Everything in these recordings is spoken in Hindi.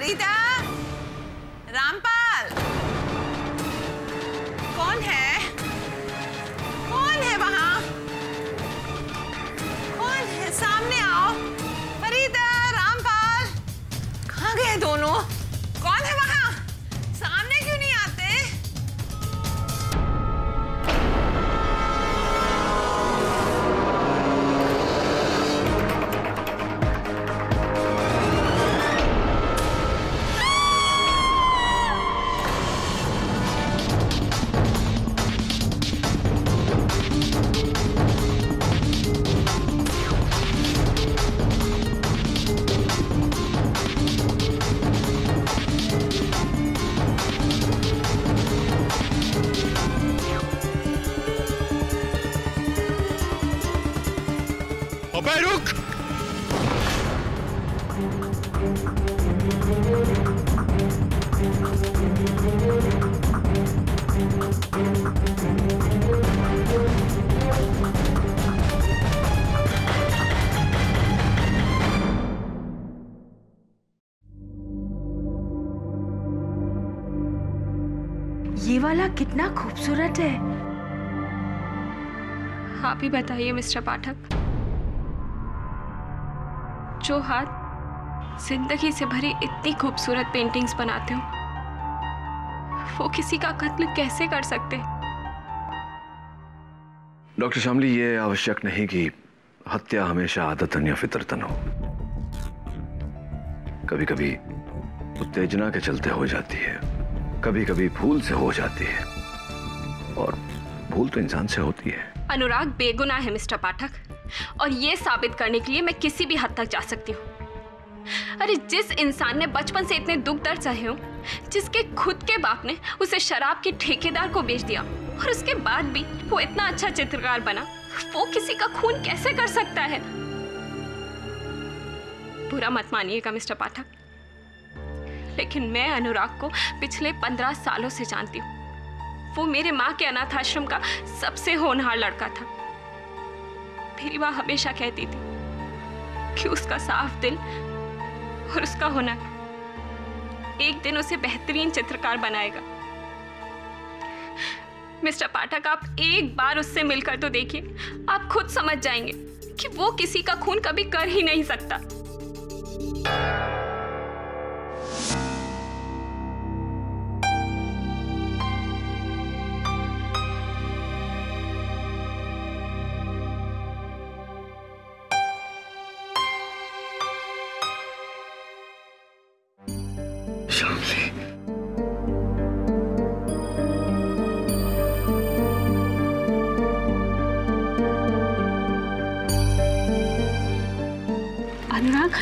फरीदा, रामपाल, कौन है? कौन है वहां? कौन है? सामने आओ। फरीदा, रामपाल, कहाँ गए दोनों? कौन है वहां? सामने क्यों नहीं आते? अबे रुक! ये वाला कितना खूबसूरत है। आप ही बताइए मिस्टर पाठक, जो हाथ जिंदगी से भरी इतनी खूबसूरत पेंटिंग्स बनाते हो, वो किसी का कत्ल कैसे कर सकते? डॉक्टर शामली, ये आवश्यक नहीं कि हत्या हमेशा आदतन या फितरतन हो। कभी कभी उत्तेजना के चलते हो जाती है, कभी कभी भूल से हो जाती है, और भूल तो इंसान से होती है। अनुराग बेगुनाह है मिस्टर पाठक, और ये साबित करने के लिए मैं किसी भी हद तक जा सकती हूँ। अरे जिस इंसान ने बचपन से इतने दुख दर्द सहे हो, जिसके खुद के बाप ने उसे शराब के ठेकेदार को बेच दिया, और उसके बाद भी वो इतना अच्छा चित्रकार बना, वो किसी का खून कैसे कर सकता है? बुरा मत मानिएगा मिस्टर पाठक, लेकिन मैं अनुराग को पिछले 15 सालों से जानती हूँ। वो मेरे माँ के अनाथ आश्रम का सबसे होनहार लड़का था। मेरी माँ हमेशा कहती थी कि उसका साफ दिल और उसका हुनर एक दिन उसे बेहतरीन चित्रकार बनाएगा। मिस्टर पाठक, आप एक बार उससे मिलकर तो देखिए, आप खुद समझ जाएंगे कि वो किसी का खून कभी कर ही नहीं सकता। अनुराग,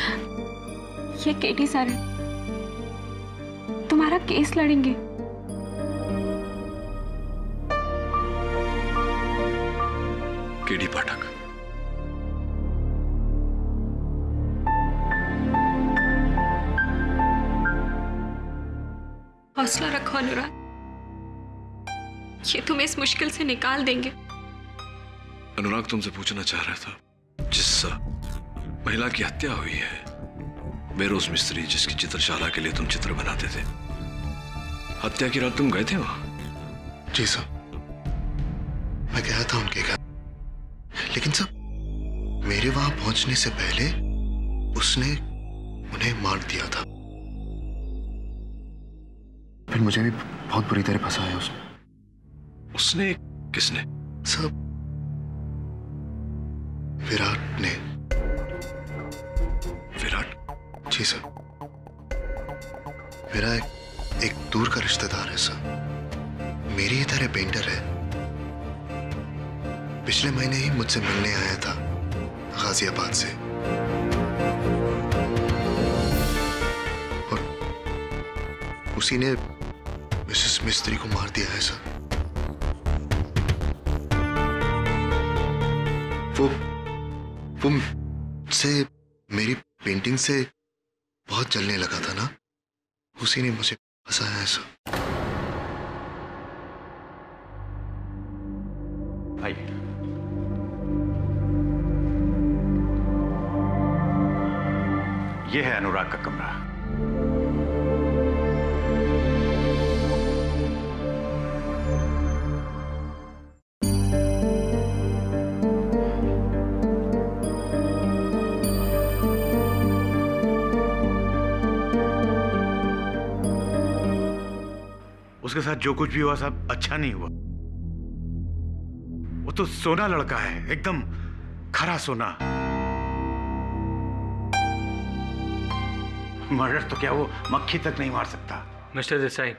ये केटी सर है, तुम्हारा केस लड़ेंगे। केडी पाठक, हौसला रखो अनुराग, ये तुम्हें इस मुश्किल से निकाल देंगे। अनुराग तुमसे पूछना चाह रहा था, जिस महिला की हत्या हुई है, बेरोज मिस्त्री, जिसकी चित्रशाला के लिए तुम चित्र बनाते थे, हत्या की रात तुम गए थे वहां? जी सर, मैं गया था उनके घर, लेकिन सर मेरे वहां पहुंचने से पहले उसने उन्हें मार दिया था। फिर मुझे भी बहुत बुरी तरह फंसाया उसने। उसने? किसने? सर विराट ने। विराट? जी सर, मेरा एक दूर का रिश्तेदार है सर, मेरी ही तरह पेंटर है। पिछले महीने ही मुझसे मिलने आया था गाजियाबाद से, और उसी ने मिसेस मिस्त्री को मार दिया है सर। वो से मेरी पेंटिंग से बहुत जलने लगा था ना, उसी ने मुझे फंसाया है सर। आइए। ये है अनुराग का कमरा। उसके साथ जो कुछ भी हुआ सब अच्छा नहीं हुआ। वो तो सोना लड़का है, एकदम खरा सोना। मर्डर तो क्या वो मक्खी तक नहीं मार सकता। मिस्टर देसाई,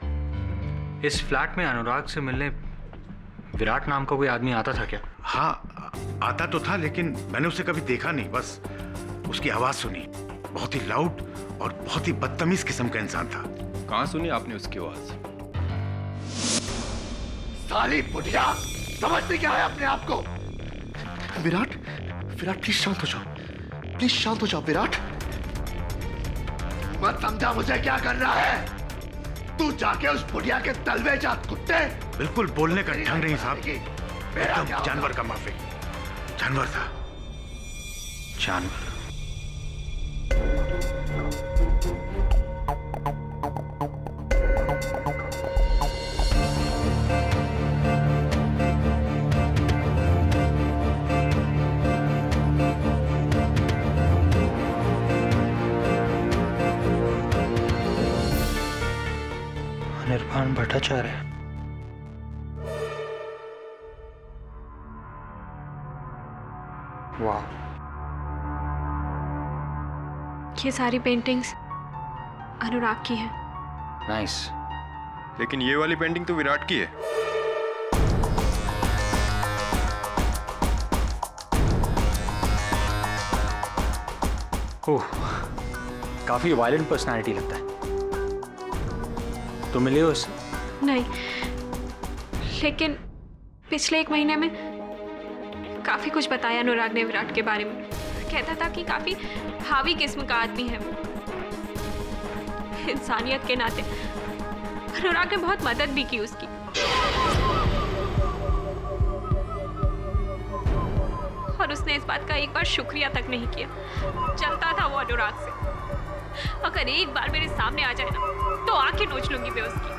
इस फ्लैट में अनुराग से मिलने विराट नाम का कोई आदमी आता था क्या? हाँ, आता तो था, लेकिन मैंने उसे कभी देखा नहीं, बस उसकी आवाज सुनी। बहुत ही लाउड और बहुत ही बदतमीज किस्म का इंसान था। कहाँ सुनी आपने उसकी आवाज? साली बुढ़िया, समझते क्या है अपने आप को? विराट, विराट प्लीज शांत हो जाओ, प्लीज शांत हो जाओ विराट। मत समझा मुझे क्या कर रहा है। तू जाके उस बुढ़िया के तलवे जात कुत्ते। बिल्कुल बोलने का ढंग नहीं साहब, एकदम जानवर का माफिक। जानवर था, जानवर। निर्वाण भट्टाचार्य। वाह, ये सारी पेंटिंग्स अनुराग की हैं। नाइस। लेकिन ये वाली पेंटिंग तो विराट की है। ओह, काफी वायलेंट पर्सनालिटी लगता है। तो मिले हो उससे? नहीं, लेकिन पिछले 1 महीने में काफी कुछ बताया अनुराग ने विराट के बारे में। कहता था कि काफी हावी किस्म का आदमी है वो। इंसानियत के नाते अनुराग ने बहुत मदद भी की उसकी। और उसने इस बात का एक बार शुक्रिया तक नहीं किया। चलता था वो अनुराग से। अगर एक बार मेरे सामने आ जाए ना तो आंखें नोच लूंगी मैं उसकी।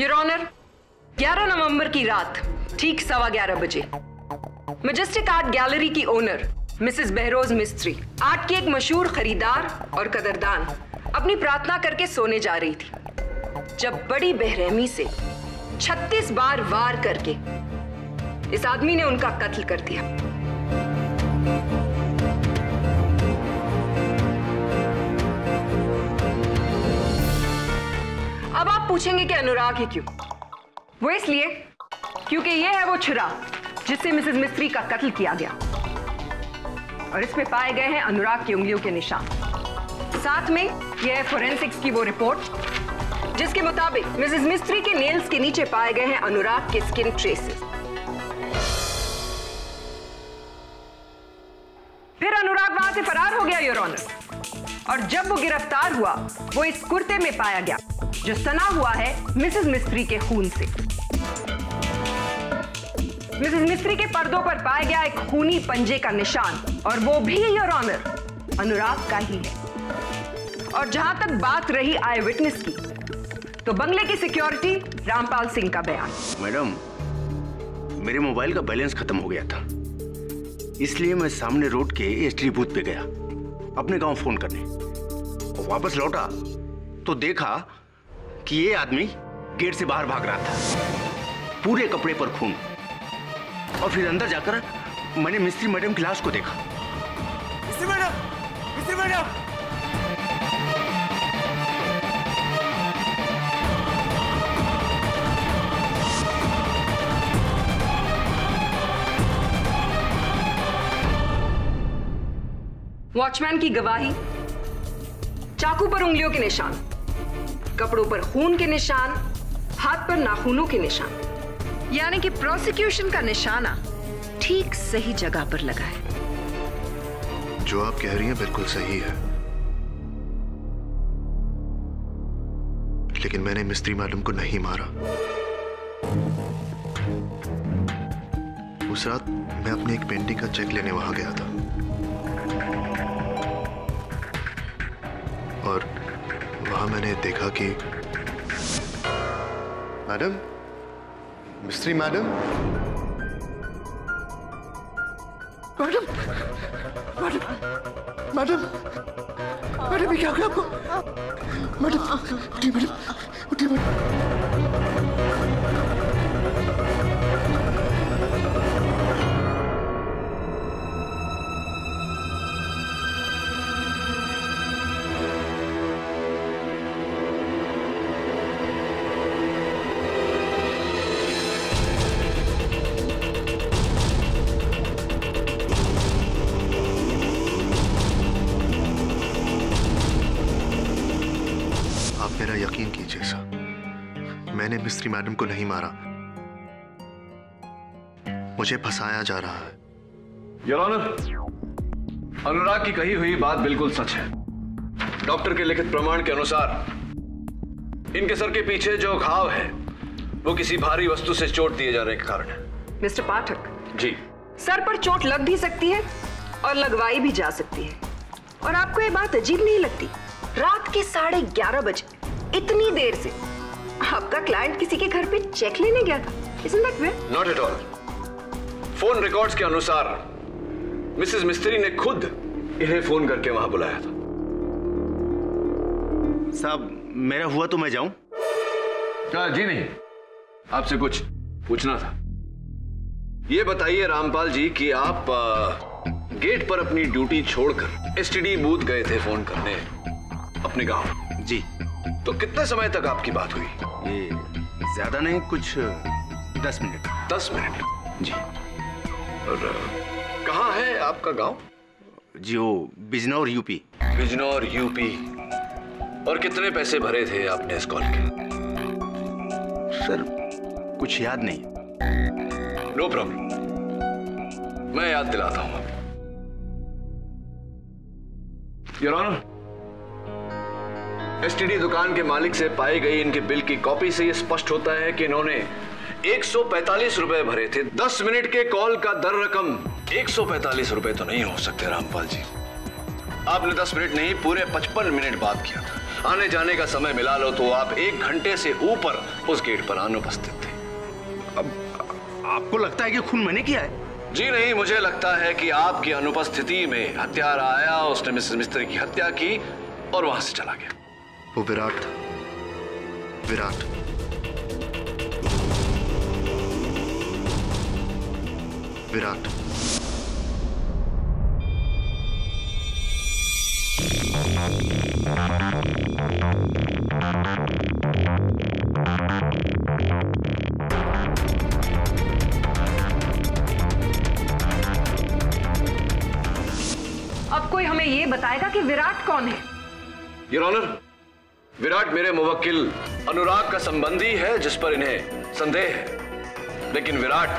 योर ऑनर, 11 नवंबर की रात ठीक 11:15 बजे मैजेस्टिक आर्ट गैलरी की ओनर मिसेस बहरोज मिस्त्री, आर्ट की एक मशहूर खरीदार और कदरदान, अपनी प्रार्थना करके सोने जा रही थी जब बड़ी बेरहमी से 36 बार वार करके इस आदमी ने उनका कत्ल कर दिया। अब आप पूछेंगे कि अनुराग ही क्यों? वो इसलिए क्योंकि ये है वो छुरा जिससे मिसेस मिस्त्री का कत्ल किया गया और इसमें पाए गए हैं अनुराग की उंगलियों के निशान। साथ में यह है फोरेंसिक्स की वो रिपोर्ट जिसके मुताबिक मिसेस मिस्त्री के नेल्स के नीचे पाए गए हैं अनुराग के स्किन ट्रेसेस। फिर अनुराग वहां से फरार हो गया योर ऑनर, और जब वो गिरफ्तार हुआ वो इस कुर्ते में पाया गया जो सना हुआ है मिसेस मिस्त्री के खून से। मिसेस मिस्त्री के पर्दों पर पाया गया एक खूनी पंजे का निशान, और वो भी योर ऑनर अनुराग का ही है। और जहां तक बात रही आई विटनेस की, तो बंगले की सिक्योरिटी रामपाल सिंह का बयान। मैडम, मेरे मोबाइल का बैलेंस खत्म हो गया था, इसलिए मैं सामने रोड के एसटीडी बूथ पे गया अपने गांव फोन करने। और वापस लौटा तो देखा कि ये आदमी गेट से बाहर भाग रहा था, पूरे कपड़े पर खून। और फिर अंदर जाकर मैंने मिस्त्री मैडम की लाश को देखा। मिस्त्री मैडम, मिस्त्री मैडम। वॉचमैन की गवाही, चाकू पर उंगलियों के निशान, कपड़ों पर खून के निशान, हाथ पर नाखूनों के निशान, यानी कि प्रोसिक्यूशन का निशाना ठीक सही जगह पर लगा है। जो आप कह रही हैं बिल्कुल सही है, लेकिन मैंने मिस्त्री मैडम को नहीं मारा। उस रात मैं अपनी एक पेंटिंग का चेक लेने वहां गया था, और वहां मैंने देखा कि मैडम, मिस्त्री मैडम, मैडम, मैडम मैडम ये क्या हो गया आपको? मैडम उठिए, मैडम उठिए, मैडम। मेरा यकीन कीजिए सर, मैंने मिस्त्री मैडम को नहीं मारा, मुझे फंसाया जा रहा है। योर ऑनर, अनुराग की कही हुई बात बिल्कुल सच है। डॉक्टर के लिखित प्रमाण के अनुसार इनके सर के पीछे जो घाव है वो किसी भारी वस्तु से चोट दिए जाने के कारण है। मिस्टर पाठक जी, सर पर चोट लग भी सकती है और लगवाई भी जा सकती है। और आपको ये बात अजीब नहीं लगती? रात के 11:30 बजे इतनी देर से आपका क्लाइंट किसी के घर पे चेक लेने गया था। Isn't that weird? Not at all. Phone records के अनुसार मिसेस मिस्त्री ने खुद इन्हें फोन करके वहां बुलाया था। साहब मेरा हुआ तो मैं जाऊं? जी नहीं, आपसे कुछ पूछना था। ये बताइए रामपाल जी कि आप गेट पर अपनी ड्यूटी छोड़कर एसटीडी बूथ गए थे फोन करने अपने गांव। जी। तो कितने समय तक आपकी बात हुई? ये ज्यादा नहीं, कुछ 10 मिनट। 10 मिनट? जी। और कहाँ है आपका गांव? जी वो बिजनौर यूपी। बिजनौर यूपी। और कितने पैसे भरे थे आपने इस कॉल के? सर कुछ याद नहीं। नो प्रॉब्लम, मैं याद दिलाता हूं। योर ऑनर, एसटीडी दुकान के मालिक से पाई गई इनके बिल की कॉपी से यह स्पष्ट होता है कि इन्होंने 145 रुपए भरे थे। 10 मिनट के कॉल का दर रकम 145 रुपए तो नहीं हो सकते रामपाल जी। आपने 10 मिनट नहीं, पूरे 55 मिनट बात किया था। आने जाने का समय मिला लो तो आप 1 घंटे से ऊपर उस गेट पर अनुपस्थित थे। अब आपको लगता है कि खून मैंने किया है? जी नहीं, मुझे लगता है कि आपकी अनुपस्थिति में हत्यारा आया, उसने मिसेस मिस्त्री की हत्या की और वहां से चला गया। वो विराट था। विराट। विराट। अब कोई हमें ये बताएगा कि विराट कौन है? योर ऑनर, विराट मेरे मुवक्किल अनुराग का संबंधी है जिस पर इन्हें संदेह है। लेकिन विराट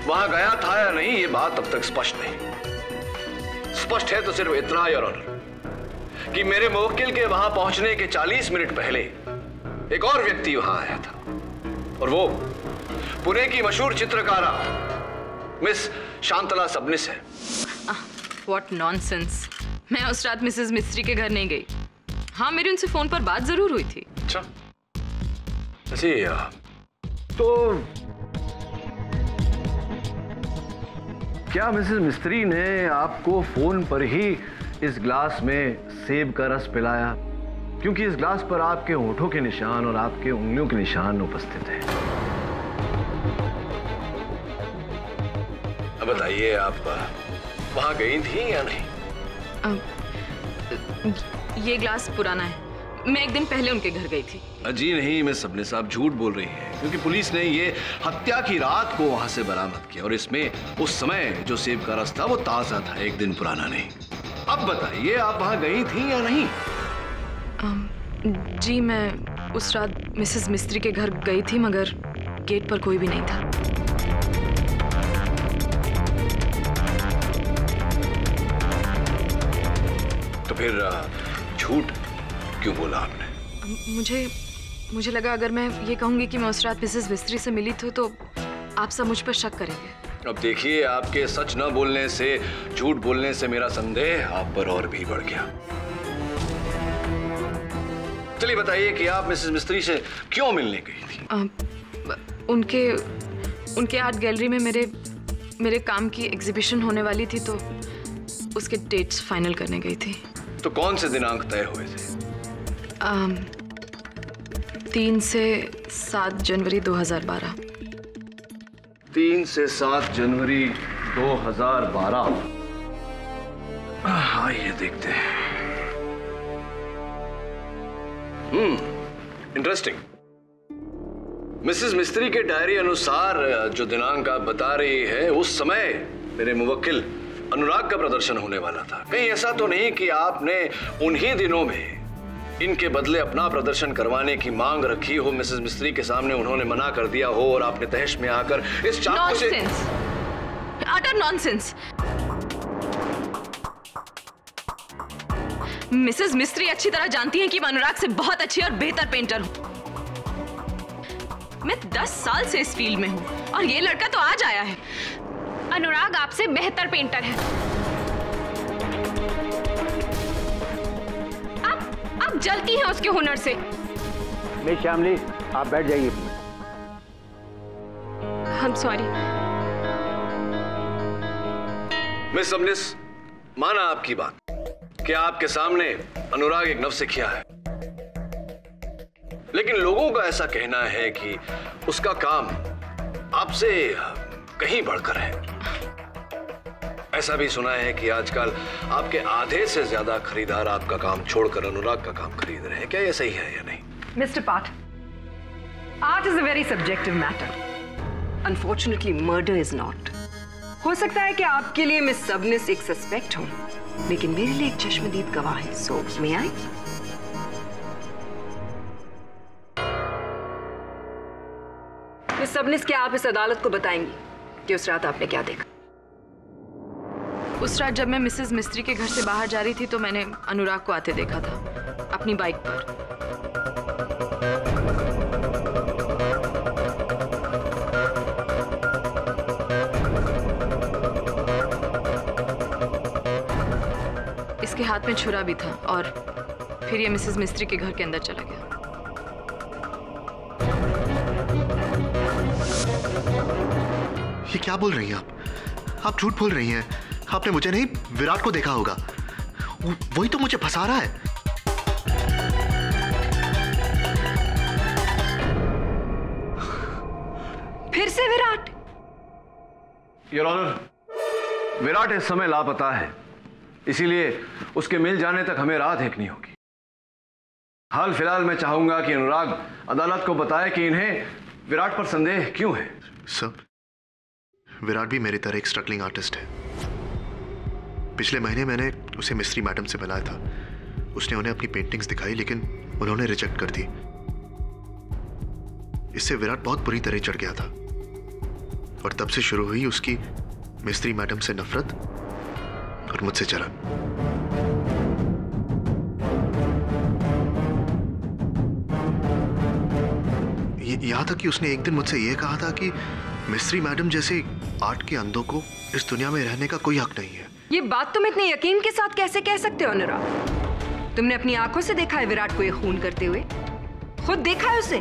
वहां गया था या नहीं ये बात अब तक स्पष्ट नहीं। स्पष्ट है तो सिर्फ इतना योर ऑनर कि मेरे मुवक्किल के वहां पहुंचने के 40 मिनट पहले एक और व्यक्ति वहां आया था और वो पुणे की मशहूर चित्रकारा मिस शांतला सबनिस है। What nonsense. मैं उस रात मिसेस मिस्त्री के घर नहीं गई। हाँ, मेरी उनसे फोन पर बात जरूर हुई थी। अच्छा, तो क्या मिसेस मिस्त्री ने आपको फोन पर ही इस ग्लास में सेब का रस पिलाया? क्योंकि इस ग्लास पर आपके होठों के निशान और आपके उंगलियों के निशान उपस्थित हैं। अब बताइए, आप वहां गई थी या नहीं? ये ग्लास पुराना है। मैं एक दिन पहले उनके घर गई थी। जी नहीं, मिस सबनिस, आप झूठ बोल रही हैं क्योंकि पुलिस ने ये हत्या की रात को वहां से बरामद किया और इसमें उस समय जो सेब का रस था वो ताजा था, एक दिन पुराना नहीं। अब बताइए, आप वहां गई थी या नहीं? जी मैं उस रात मिसेस मिस्त्री के घर गई थी मगर गेट पर कोई भी नहीं था। तो फिर झूठ क्यों बोला आपने? मुझे लगा अगर मैं ये कहूंगी कि मैं उस रात मिसेस मिस्त्री से मिली थी तो आप सब मुझ पर शक करेंगे। अब देखिए, आपके सच न बोलने से, झूठ बोलने से मेरा संदेह आप पर और भी बढ़ गया। चलिए बताइए कि आप मिसेस मिस्त्री से क्यों मिलने गई थी? उनके आर्ट गैलरी में मेरे काम की एग्जीबिशन होने वाली थी तो उसके डेट्स फाइनल करने गई थी। तो कौन से दिनांक तय हुए थे? 3 से 7 जनवरी 2012। 3 से 7 जनवरी 2012। आइए देखते हैं। इंटरेस्टिंग। मिसेस मिस्त्री के डायरी अनुसार जो दिनांक आप बता रही है, उस समय मेरे मुवक्किल अनुराग का प्रदर्शन होने वाला था। कहीं ऐसा तो नहीं कि आपने उन्हीं दिनों में इनके बदले अपना प्रदर्शन करवाने की मांग रखी हो, मिसेस मिस्त्री के सामने उन्होंने मना कर दिया हो और आपने तहश में आकर इस चाकू से... अटर नॉनसेंस। मिसेस मिस्त्री अच्छी तरह जानती हैं कि मैं अनुराग से बहुत अच्छी और बेहतर पेंटर हूं। मैं 10 साल से इस फील्ड में हूं और ये लड़का तो आज आया है। अनुराग आपसे बेहतर पेंटर है। आप जलती हैं उसके हुनर से। मिस श्यामली, आप बैठ जाइए। I'm sorry। मिस सबनिस, माना आपकी बात कि आपके सामने अनुराग एक नवसिखिया है, लेकिन लोगों का ऐसा कहना है कि उसका काम आपसे कहीं बढ़कर है। ऐसा भी सुना है कि आजकल आपके आधे से ज्यादा खरीदार आपका काम छोड़कर अनुराग का काम खरीद रहे हैं। क्या ये सही है या नहीं? मिस्टर पाठ, art is a very subjective matter. Unfortunately murder is not. हो सकता है कि आपके लिए मिस सबनिस एक सस्पेक्ट हो, लेकिन मेरे लिए एक चश्मदीद गवाह है। सो मे आई? मिस सबनिस, क्या आप इस अदालत को बताएंगी कि उस रात आपने क्या देखा? उस रात जब मैं मिसेस मिस्त्री के घर से बाहर जा रही थी तो मैंने अनुराग को आते देखा था अपनी बाइक पर। इसके हाथ में छुरा भी था और फिर ये मिसेस मिस्त्री के घर के अंदर चला गया। ये क्या बोल रही हैं आप झूठ बोल रही हैं। आपने मुझे नहीं, विराट को देखा होगा। वही तो मुझे फंसा रहा है। फिर से विराट? योर ऑनर, विराट इस समय लापता है, इसीलिए उसके मिल जाने तक हमें राह देखनी होगी। हाल फिलहाल मैं चाहूंगा कि अनुराग अदालत को बताए कि इन्हें विराट पर संदेह क्यों है। सब विराट भी मेरी तरह एक स्ट्रगलिंग आर्टिस्ट है। पिछले महीने मैंने उसे मिस्त्री मैडम से बुलाया था। उसने उन्हें अपनी पेंटिंग्स दिखाई, लेकिन उन्होंने रिजेक्ट कर दी। इससे विराट बहुत बुरी तरह चढ़ गया था और तब से शुरू हुई उसकी मिस्त्री मैडम से नफरत और मुझसे जलन। यहां तक कि उसने एक दिन मुझसे यह कहा था कि मिस्त्री मैडम जैसे आर्ट के अंधों को इस दुनिया में रहने का कोई हक नहीं है। ये बात तुम इतने यकीन के साथ कैसे कह सकते हो अनुराग? तुमने अपनी आंखों से देखा है विराट को ये खून करते हुए? खुद देखा है उसे?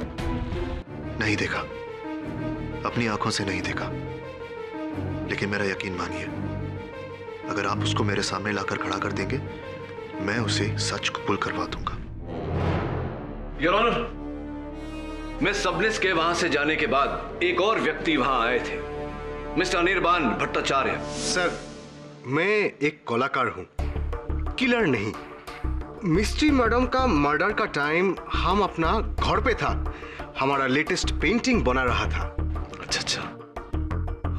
नहीं देखा, अपनी आंखों से नहीं देखा, लेकिन मेरा यकीन मानिए, अगर आप उसको मेरे सामने लाकर खड़ा कर देंगे, मैं उसे सच कबूल करवा दूंगा। योर ऑनर, मैं सबनिस के वहां से जाने के बाद एक और व्यक्ति वहां आए थे, मिस्टर अनिर्बान भट्टाचार्य। सर, मैं एक कलाकार हूं, किलर नहीं। मिस्ट्री मैडम का मर्डर का टाइम हम अपना घर पे था, हमारा लेटेस्ट पेंटिंग बना रहा था। अच्छा अच्छा,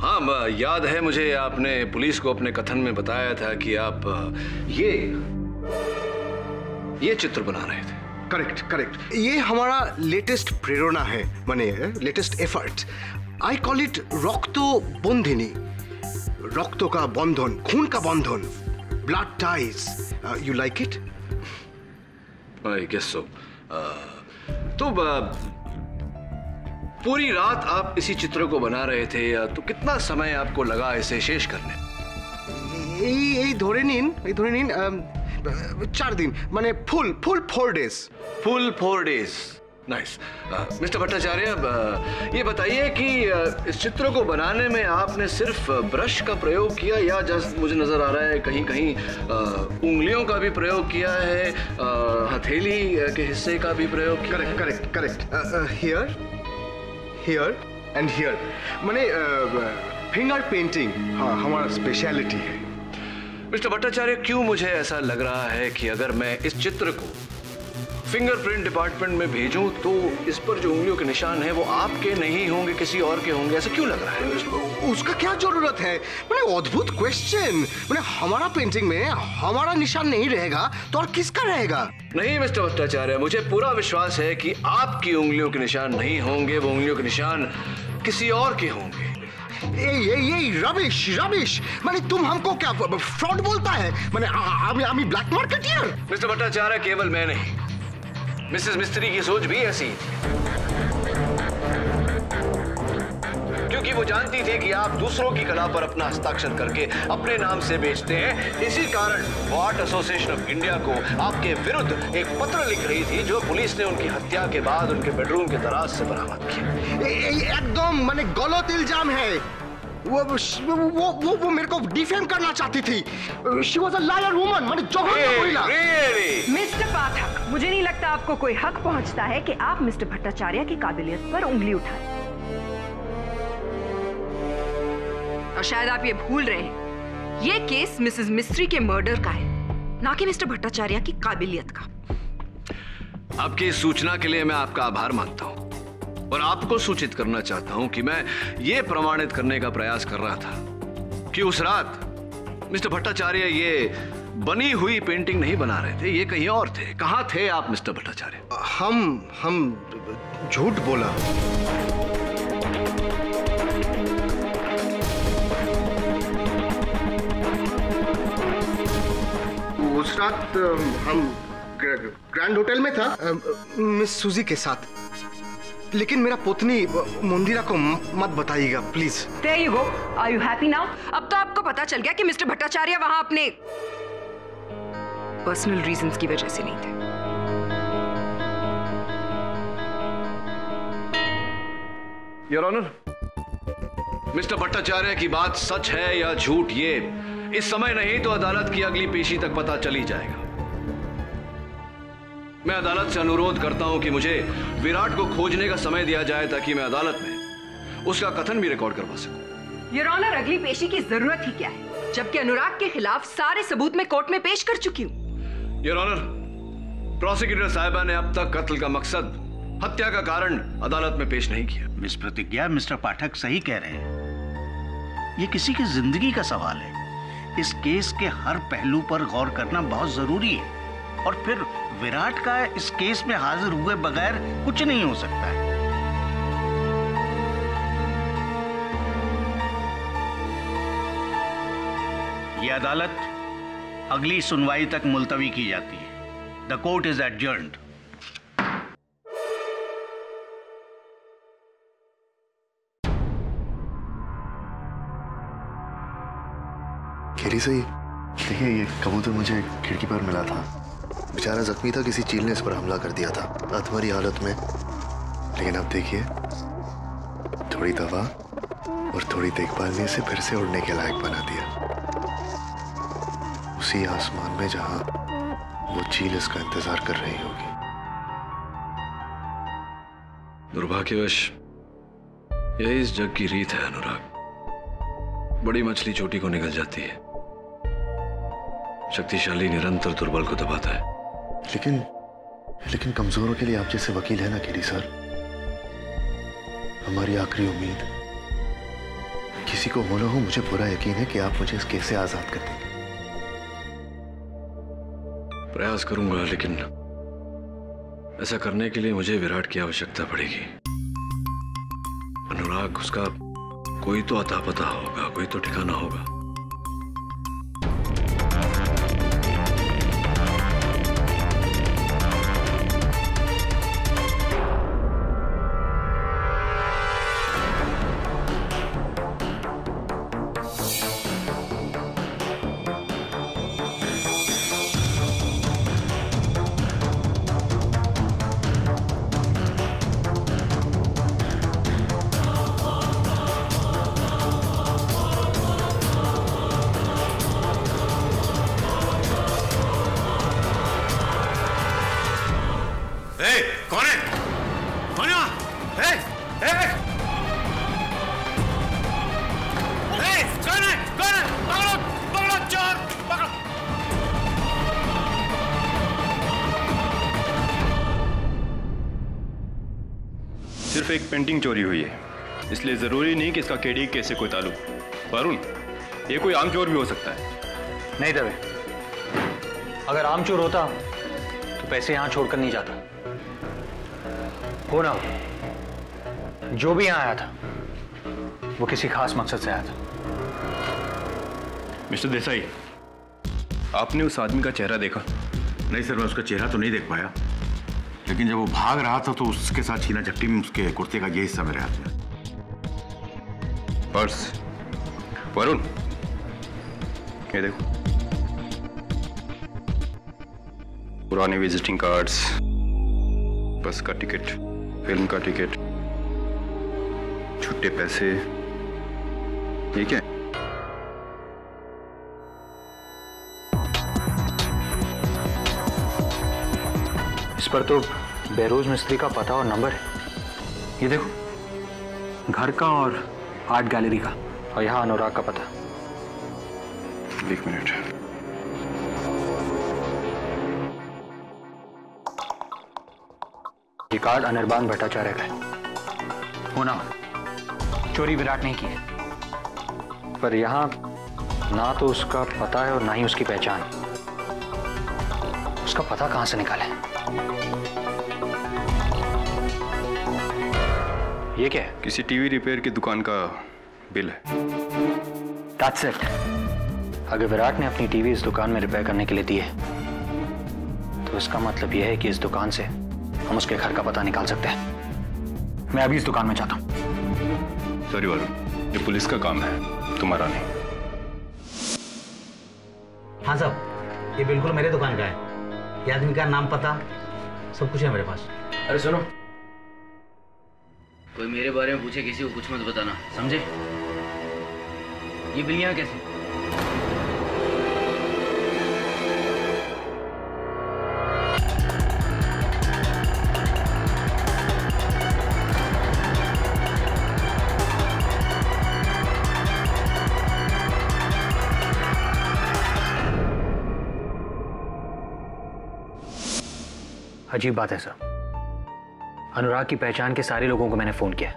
हाँ याद है मुझे, आपने पुलिस को अपने कथन में बताया था कि आप ये चित्र बना रहे थे। करेक्ट करेक्ट, ये हमारा लेटेस्ट प्रेरणा है, माने latest effort. I call it Rakto Bandhini, रक्तों का बंधन, खून का बंधन, blood ties. You like it? I guess so. तो पूरी रात आप इसी चित्र को बना रहे थे, तो कितना समय आपको लगा इसे शेष करने? এই ধরে নিন 4 दिन, माने full 4 days। Full 4 days। Nice. Mister Bhattacharya, ये बताइए कि इस चित्र को बनाने में आपने सिर्फ ब्रश का प्रयोग किया या जस्ट मुझे नजर आ रहा है कहीं कहीं उंगलियों का भी प्रयोग किया है, हथेली के हिस्से का भी प्रयोग किया? Correct correct correct. Here here and here, माने फिंगर पेंटिंग हाँ हमारा स्पेशलिटी है। मिस्टर भट्टाचार्य, क्यों मुझे ऐसा लग रहा है कि अगर मैं इस चित्र को फिंगरप्रिंट डिपार्टमेंट में भेजूं तो इस पर जो उंगलियों के निशान हैं वो आपके नहीं होंगे, किसी और के होंगे। ऐसा क्यों लग रहा है? उसका क्या जरूरत है? मैंने अद्भुत क्वेश्चन। मैंने हमारा पेंटिंग में हमारा निशान नहीं रहेगा तो और किसका रहेगा? नहीं मिस्टर भट्टाचार्य, मुझे पूरा विश्वास है कि आपकी उंगलियों के निशान नहीं होंगे, वो उंगलियों के निशान किसी और के होंगे। ये रबिश रबिश। मैंने तुम हमको क्या फ्रॉड बोलता है? मैंने आमी ब्लैक मार्केटियर। मिस्टर भट्टाचार्य, केवल मैं नहीं, मिसेस मिस्त्री की सोच भी ऐसी थी, क्योंकि वो जानती थी कि आप दूसरों की कला पर अपना हस्ताक्षर करके अपने नाम से बेचते हैं। इसी कारण वो आर्ट एसोसिएशन ऑफ इंडिया को आपके विरुद्ध एक पत्र लिख रही थी जो पुलिस ने उनकी हत्या के बाद उनके बेडरूम के दराज से बरामद किया। एकदम मैंने गलत इल्जाम है। वो मेरे को डिफेम करना चाहती थी। She was a liar woman। मैंने जो बोला। मिस्टर पाठक, मुझे नहीं लगता आपको कोई हक पहुंचता है कि आप मिस्टर भट्टाचार्य की काबिलियत पर उंगली उठाएं। और शायद आप ये भूल रहे हैं, ये केस मिसेस मिस्त्री के मर्डर का है, ना कि मिस्टर भट्टाचार्य की काबिलियत का। आपकी सूचना के लिए मैं आपका आभार मानता हूं और आपको सूचित करना चाहता हूं कि मैं ये प्रमाणित करने का प्रयास कर रहा था कि उस रात मिस्टर भट्टाचार्य ये बनी हुई पेंटिंग नहीं बना रहे थे, ये कहीं और थे। कहां थे आप मिस्टर भट्टाचार्य? हम झूठ बोला। उस रात हम ग्रैंड होटल में था मिस सूजी के साथ, लेकिन मेरा पुतनी मुंदिरा को मत बताइएगा please. There you go. Are you happy now? अब तो आपको पता चल गया कि मिस्टर भट्टाचार्य वहां अपने पर्सनल रीजंस की वजह से नहीं थे। योर ऑनर, मिस्टर भट्टाचार्य की बात सच है या झूठ, ये इस समय नहीं तो अदालत की अगली पेशी तक पता चल ही जाएगा। मैं अदालत से अनुरोध करता हूं कि मुझे विराट को खोजने का समय दिया जाए ताकि मैं अदालत में उसका कथन भी रिकॉर्ड करवा सकूं। योर ऑनर, अगली पेशी की जरूरत ही क्या है, जबकि अनुराग के खिलाफ सारे सबूत मैं कोर्ट में पेश कर चुकी हूं। योर ऑनर, प्रोसिक्यूटर साहिबा ने अब तक कत्ल का मकसद, हत्या का कारण अदालत में पेश नहीं किया। मिस प्रतिज्ञा, मिस्टर पाठक सही कह रहे हैं। ये किसी की जिंदगी का सवाल है। इस केस के हर पहलू पर गौर करना बहुत जरूरी है, और फिर विराट का इस केस में हाजिर हुए बगैर कुछ नहीं हो सकता है। यह अदालत अगली सुनवाई तक मुलतवी की जाती है। The court is adjourned. खेरी सही, देखिए ये कबूतर मुझे खिड़की पर मिला था। बेचारा जख्मी था, किसी चील ने इस पर हमला कर दिया था अधमरी हालत में। लेकिन अब देखिए, थोड़ी दवा और थोड़ी देखभाल ने इसे फिर से उड़ने के लायक बना दिया, उसी आसमान में जहां वो चील इसका इंतजार कर रही होगी। दुर्भाग्यवश यही इस जग की रीत है अनुराग। बड़ी मछली चोटी को निगल जाती है, शक्तिशाली निरंतर दुर्बल को दबाता है। लेकिन कमजोरों के लिए आप जैसे वकील है ना खेरी सर, हमारी आखिरी उम्मीद। किसी को हो ना हो, मुझे पूरा यकीन है कि आप मुझे इस केस से आजाद कर देंगे। प्रयास करूंगा, लेकिन ऐसा करने के लिए मुझे विराट की आवश्यकता पड़ेगी। अनुराग, उसका कोई तो अता पता होगा, कोई तो ठिकाना होगा। सिर्फ एक पेंटिंग चोरी हुई है, इसलिए ज़रूरी नहीं कि इसका केडी केस से कोई ताल्लुक। वरुण, ये कोई आम चोर भी हो सकता है। नहीं दवे, अगर आम चोर होता तो पैसे यहाँ छोड़कर नहीं जाता। हो ना हो, जो भी यहाँ आया था वो किसी खास मकसद से आया था। मिस्टर देसाई, आपने उस आदमी का चेहरा देखा? नहीं सर, मैं उसका चेहरा तो नहीं देख पाया, लेकिन जब वो भाग रहा था तो उसके साथ छीना झपटी में उसके कुर्ते का ये हिस्सा मेरे हाथ में। पर्स। वरुण, ये देखो, पुराने विजिटिंग कार्ड्स, बस का टिकट, फिल्म का टिकट, छुट्टे पैसे, ये क्या है? इस पर तो बहरोज मिस्त्री का पता और नंबर है। ये देखो, घर का और आर्ट गैलरी का, और यहाँ अनुराग का पता। एक मिनट। ये कार्ड अनिर्बान भट्टाचार्य का है। होना, चोरी विराट नहीं की है, पर यहाँ ना तो उसका पता है और ना ही उसकी पहचान। उसका पता कहां से निकाले? ये क्या है? किसी टीवी रिपेयर की दुकान का बिल है। That's it. अगर विराट ने अपनी टीवी इस दुकान में रिपेयर करने के लिए दी है, तो इसका मतलब यह है कि इस दुकान से हम उसके घर का पता निकाल सकते हैं। मैं अभी इस दुकान में जाता हूं। सॉरी वरुण, ये पुलिस का काम है, तुम्हारा नहीं। हाँ साहब, ये बिल्कुल मेरे दुकान का है। ये आदमी का नाम, पता, सब कुछ है मेरे पास। अरे सुनो, कोई मेरे बारे में पूछे किसी को कुछ मत बताना, समझे? ये बिल्लियां कैसे? अजीब बात है सर, अनुराग की पहचान के सारे लोगों को मैंने फोन किया,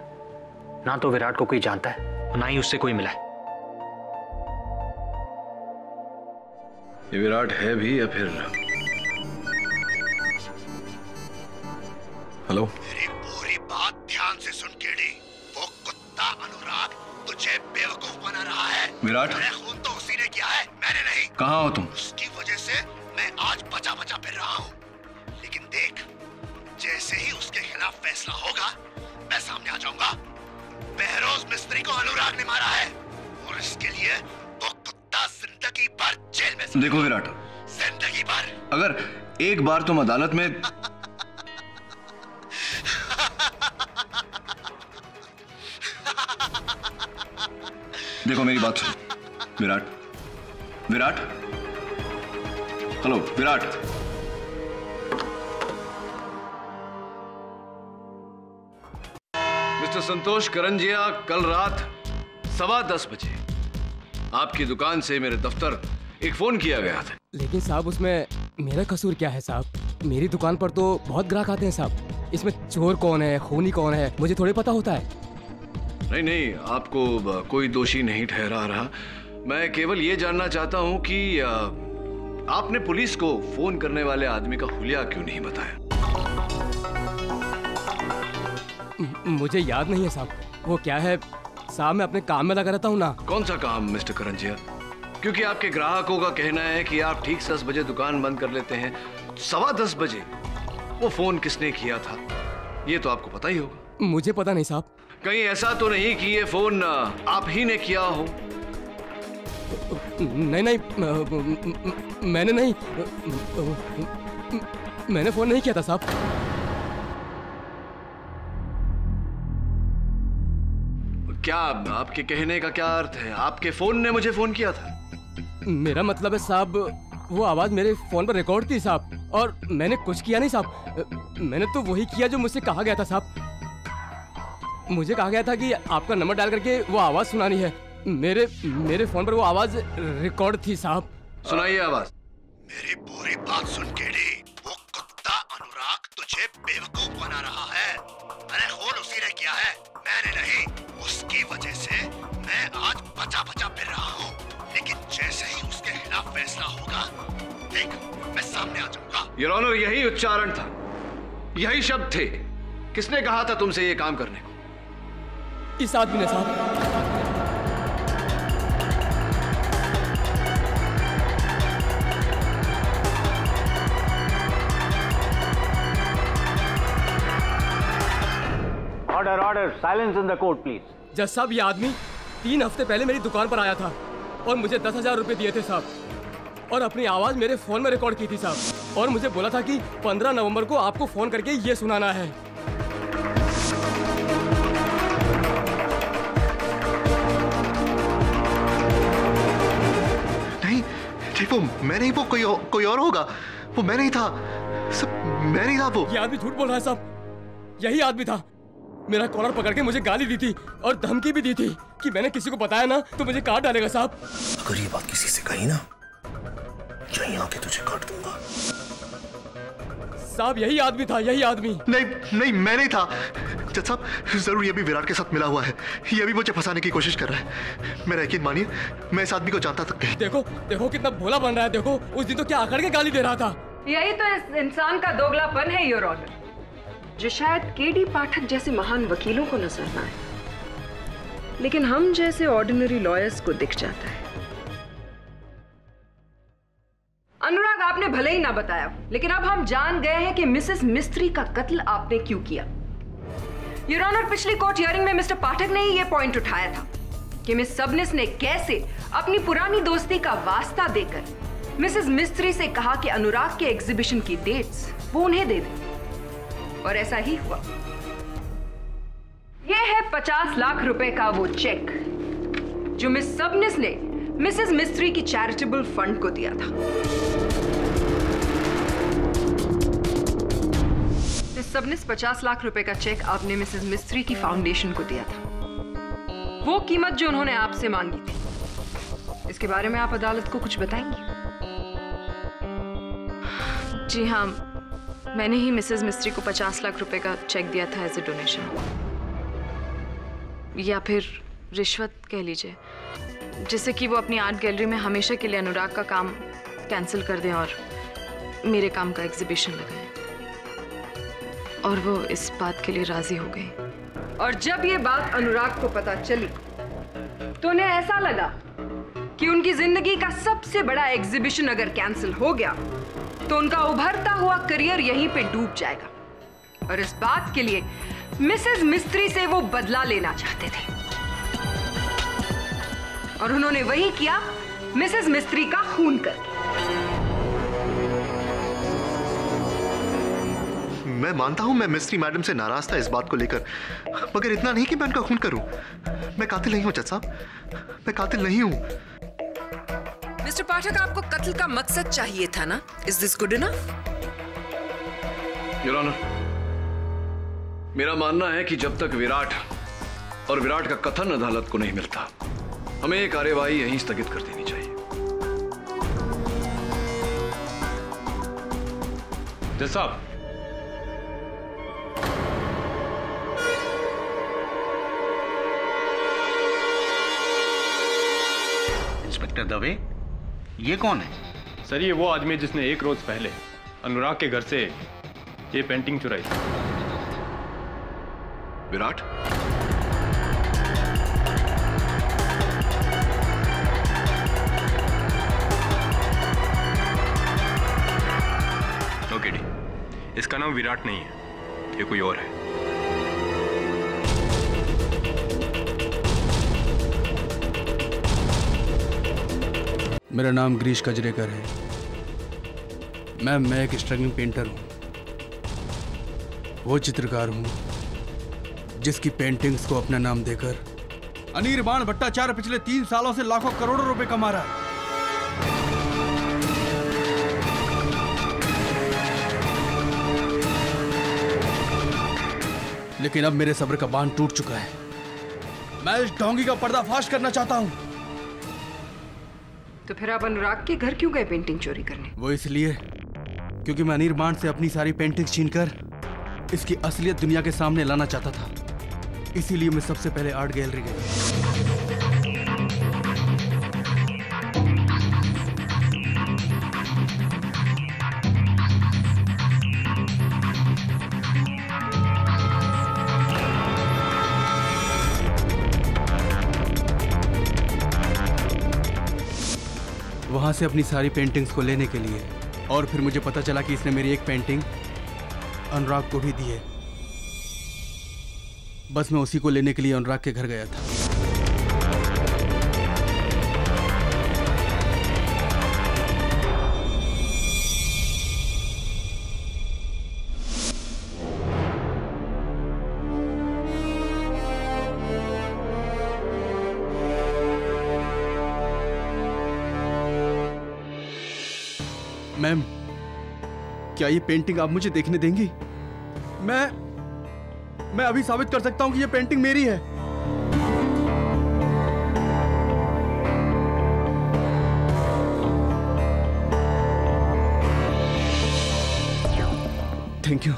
ना तो विराट को कोई जानता है और ना ही उससे कोई मिला है। ये विराट है भी या फिर? हेलो, मेरी पूरी बात ध्यान से सुन केडी। वो कुत्ता अनुराग तुझे बेवकूफ बना रहा है। विराट, खून तो उसी ने किया है, मैंने नहीं। कहाँ हो तुम? उसकी वजह से मैं आज बचा बचा फिर रहा हूँ। लेकिन देख, जैसे ही उसके खिलाफ फैसला होगा, मैं सामने आ जाऊंगा। बहरोज मिस्त्री को अनुराग ने मारा है और इसके लिए वो कुत्ता जिंदगी भर जेल में। देखो विराट, जिंदगी भर। अगर एक बार तुम अदालत में देखो, मेरी बात सुनो विराट। विराट, हेलो विराट। मिस्टर संतोष करंजिया, कल रात 10:15 बजे आपकी दुकान से मेरे दफ्तर एक फोन किया गया था। लेकिन साहब, उसमें मेरा कसूर क्या है साहब? मेरी दुकान पर तो बहुत ग्राहक आते हैं साहब। इसमें चोर कौन है, खूनी कौन है, मुझे थोड़ी पता होता है। नहीं नहीं, आपको कोई दोषी नहीं ठहरा रहा। मैं केवल ये जानना चाहता हूं कि आपने पुलिस को फोन करने वाले आदमी का हुलिया क्यों नहीं बताया? मुझे याद नहीं है साहब। वो क्या है साहब, मैं अपने काम में लगा रहता हूँ ना। कौन सा काम मिस्टर करंजिया? क्योंकि आपके ग्राहकों का कहना है कि आप ठीक 10 बजे दुकान बंद कर लेते हैं। 10:15 बजे वो फोन किसने किया था, ये तो आपको पता ही होगा। मुझे पता नहीं साहब। कहीं ऐसा तो नहीं कि ये फोन आप ही ने किया हो? नहीं नहीं, मैंने नहीं, मैंने फोन नहीं किया था साहब। क्या आपके कहने का क्या अर्थ है? आपके फोन ने मुझे फोन किया था? मेरा मतलब है साहब, वो आवाज मेरे फोन पर रिकॉर्ड थी साहब, और मैंने कुछ किया नहीं साहब। मैंने तो वही किया जो मुझसे कहा गया था साहब। मुझे कहा गया था कि आपका नंबर डाल करके वो आवाज सुनानी है। मेरे फोन पर वो आवाज रिकॉर्ड थी साहब। सुनाइए आवाज। मेरी पूरी बात सुन केडी। वो कुत्ता अनुराग अनुराग तुझे बेवकूफ बना रहा है। अरे खून उसी ने किया है, मैंने नहीं। उसकी वजह से मैं आज बचा बचा फिर रहा हूँ, लेकिन जैसे ही उसके खिलाफ फैसला होगा, देख मैं सामने आ जाऊंगा। योर ऑनर, यही उच्चारण था, यही शब्द थे। किसने कहा था तुमसे ये काम करने को? इस आदमी ने साहब। Order order, silence in the court please. जज साहब, ये आदमी 3 हफ्ते पहले मेरी दुकान पर आया था और मुझे 10,000 रुपए दिए थे साहब, और अपनी आवाज मेरे फोन में रिकॉर्ड की थी साहब, और मुझे बोला था कि 15 नवंबर को आपको फोन करके ये सुनाना है। नहीं, वो मैं नहीं, वो कोई और होगा। वो मैं नहीं था, सब मैं नहीं था। वो ये आदमी झूठ बोल रहा है साहब, यही आदमी था। मेरा कॉलर पकड़ के मुझे गाली दी थी और धमकी भी दी थी कि मैंने किसी को बताया ना तो मुझे काट डालेगा साहब। अगर ये बात किसी से कही ना, यहीं आके तुझे काट दूंगा। साहब, यही आदमी था, यही आदमी। नहीं, मैं नहीं था। जज साहब, जरूर ये भी विराट के साथ मिला हुआ है। ये भी मुझे फंसाने की कोशिश कर रहा है। मेरा यकीन मानिए, मैं इस आदमी को जानता तक नहीं। देखो कितना भोला बन रहा है। देखो उस दिन तो क्या आकड़ के गाली दे रहा था। यही तो इस इंसान का दोगलापन है योर ऑनर, जो शायद केडी पाठक जैसे महान वकीलों को नजर ना आए, लेकिन हम जैसे ऑर्डिनरी लॉयर्स को दिख जाता है। अनुराग, आपने भले ही ना बताया, लेकिन अब हम जान गए हैं कि मिसेस मिस्त्री का कत्ल आपने क्यों किया। योर ऑनर, पिछली कोर्ट हियरिंग में मिस्टर पाठक ने ही यह पॉइंट उठाया था कि मिस सबनिस ने कैसे अपनी पुरानी दोस्ती का वास्ता देकर मिसेस मिस्त्री से कहा कि अनुराग के एग्जीबिशन की डेट्स वो उन्हें दे दे, और ऐसा ही हुआ। यह है 50 लाख रुपए का वो चेक जो मिस सबनिस ने मिसेस मिस्त्री की चैरिटेबल फंड को दिया था। मिस सबनिस, 50 लाख रुपए का चेक आपने मिसेस मिस्त्री की फाउंडेशन को दिया था। वो कीमत जो उन्होंने आपसे मांगी थी, इसके बारे में आप अदालत को कुछ बताएंगी? जी हाँ, मैंने ही मिसेस मिस्त्री को 50 लाख रुपए का चेक दिया था एज ए डोनेशन, या फिर रिश्वत कह लीजिए, जिससे कि वो अपनी आर्ट गैलरी में हमेशा के लिए अनुराग का काम कैंसिल कर दें और मेरे काम का एग्जीबिशन लगाएं। और वो इस बात के लिए राजी हो गई। और जब ये बात अनुराग को पता चली तो उन्हें ऐसा लगा कि उनकी जिंदगी का सबसे बड़ा एग्जीबिशन अगर कैंसिल हो गया तो उनका उभरता हुआ करियर यहीं पे डूब जाएगा। और इस बात के लिए मिसेस मिस्त्री से वो बदला लेना चाहते थे, और उन्होंने वही किया, मिसेस मिस्त्री का खून करके। मैं मानता हूं मैं मिस्त्री मैडम से नाराज था इस बात को लेकर, मगर इतना नहीं कि मैं उनका खून करूं। मैं कातिल नहीं हूं जज साहब, मैं कातिल नहीं हूं। मिस्टर पाठक, आपको कत्ल का मकसद चाहिए था ना? Is this good enough? Your honour, मेरा मानना है कि जब तक विराट और विराट का कथन अदालत को नहीं मिलता, हमें ये कार्यवाही यहीं स्थगित कर देनी चाहिए। जज साहब, इंस्पेक्टर दवे, ये कौन है? सर, ये वो आदमी है जिसने 1 रोज पहले अनुराग के घर से ये पेंटिंग चुराई थी। विराट? ओके डी, इसका नाम विराट नहीं है, ये कोई और है। मेरा नाम गिरीश कजरेकर है। मैं एक स्ट्रगलिंग पेंटर हूँ। वो चित्रकार हूँ जिसकी पेंटिंग्स को अपना नाम देकर अनिर्बाण भट्टाचार्य पिछले 3 सालों से लाखों करोड़ों रुपए कमा रहा है। लेकिन अब मेरे सब्र का बांध टूट चुका है। मैं इस ढोंगी का पर्दाफाश करना चाहता हूँ। तो फिर आप अनुराग के घर क्यों गए पेंटिंग चोरी करने? वो इसलिए क्योंकि मैं अनिर्बाण से अपनी सारी पेंटिंग्स छीनकर इसकी असलियत दुनिया के सामने लाना चाहता था। इसीलिए मैं सबसे पहले आर्ट गैलरी गया। वहां से अपनी सारी पेंटिंग्स को लेने के लिए, और फिर मुझे पता चला कि इसने मेरी एक पेंटिंग अनुराग को भी दी है। बस मैं उसी को लेने के लिए अनुराग के घर गया था। मैम, क्या ये पेंटिंग आप मुझे देखने देंगी? मैं अभी साबित कर सकता हूं कि ये पेंटिंग मेरी है। Thank you.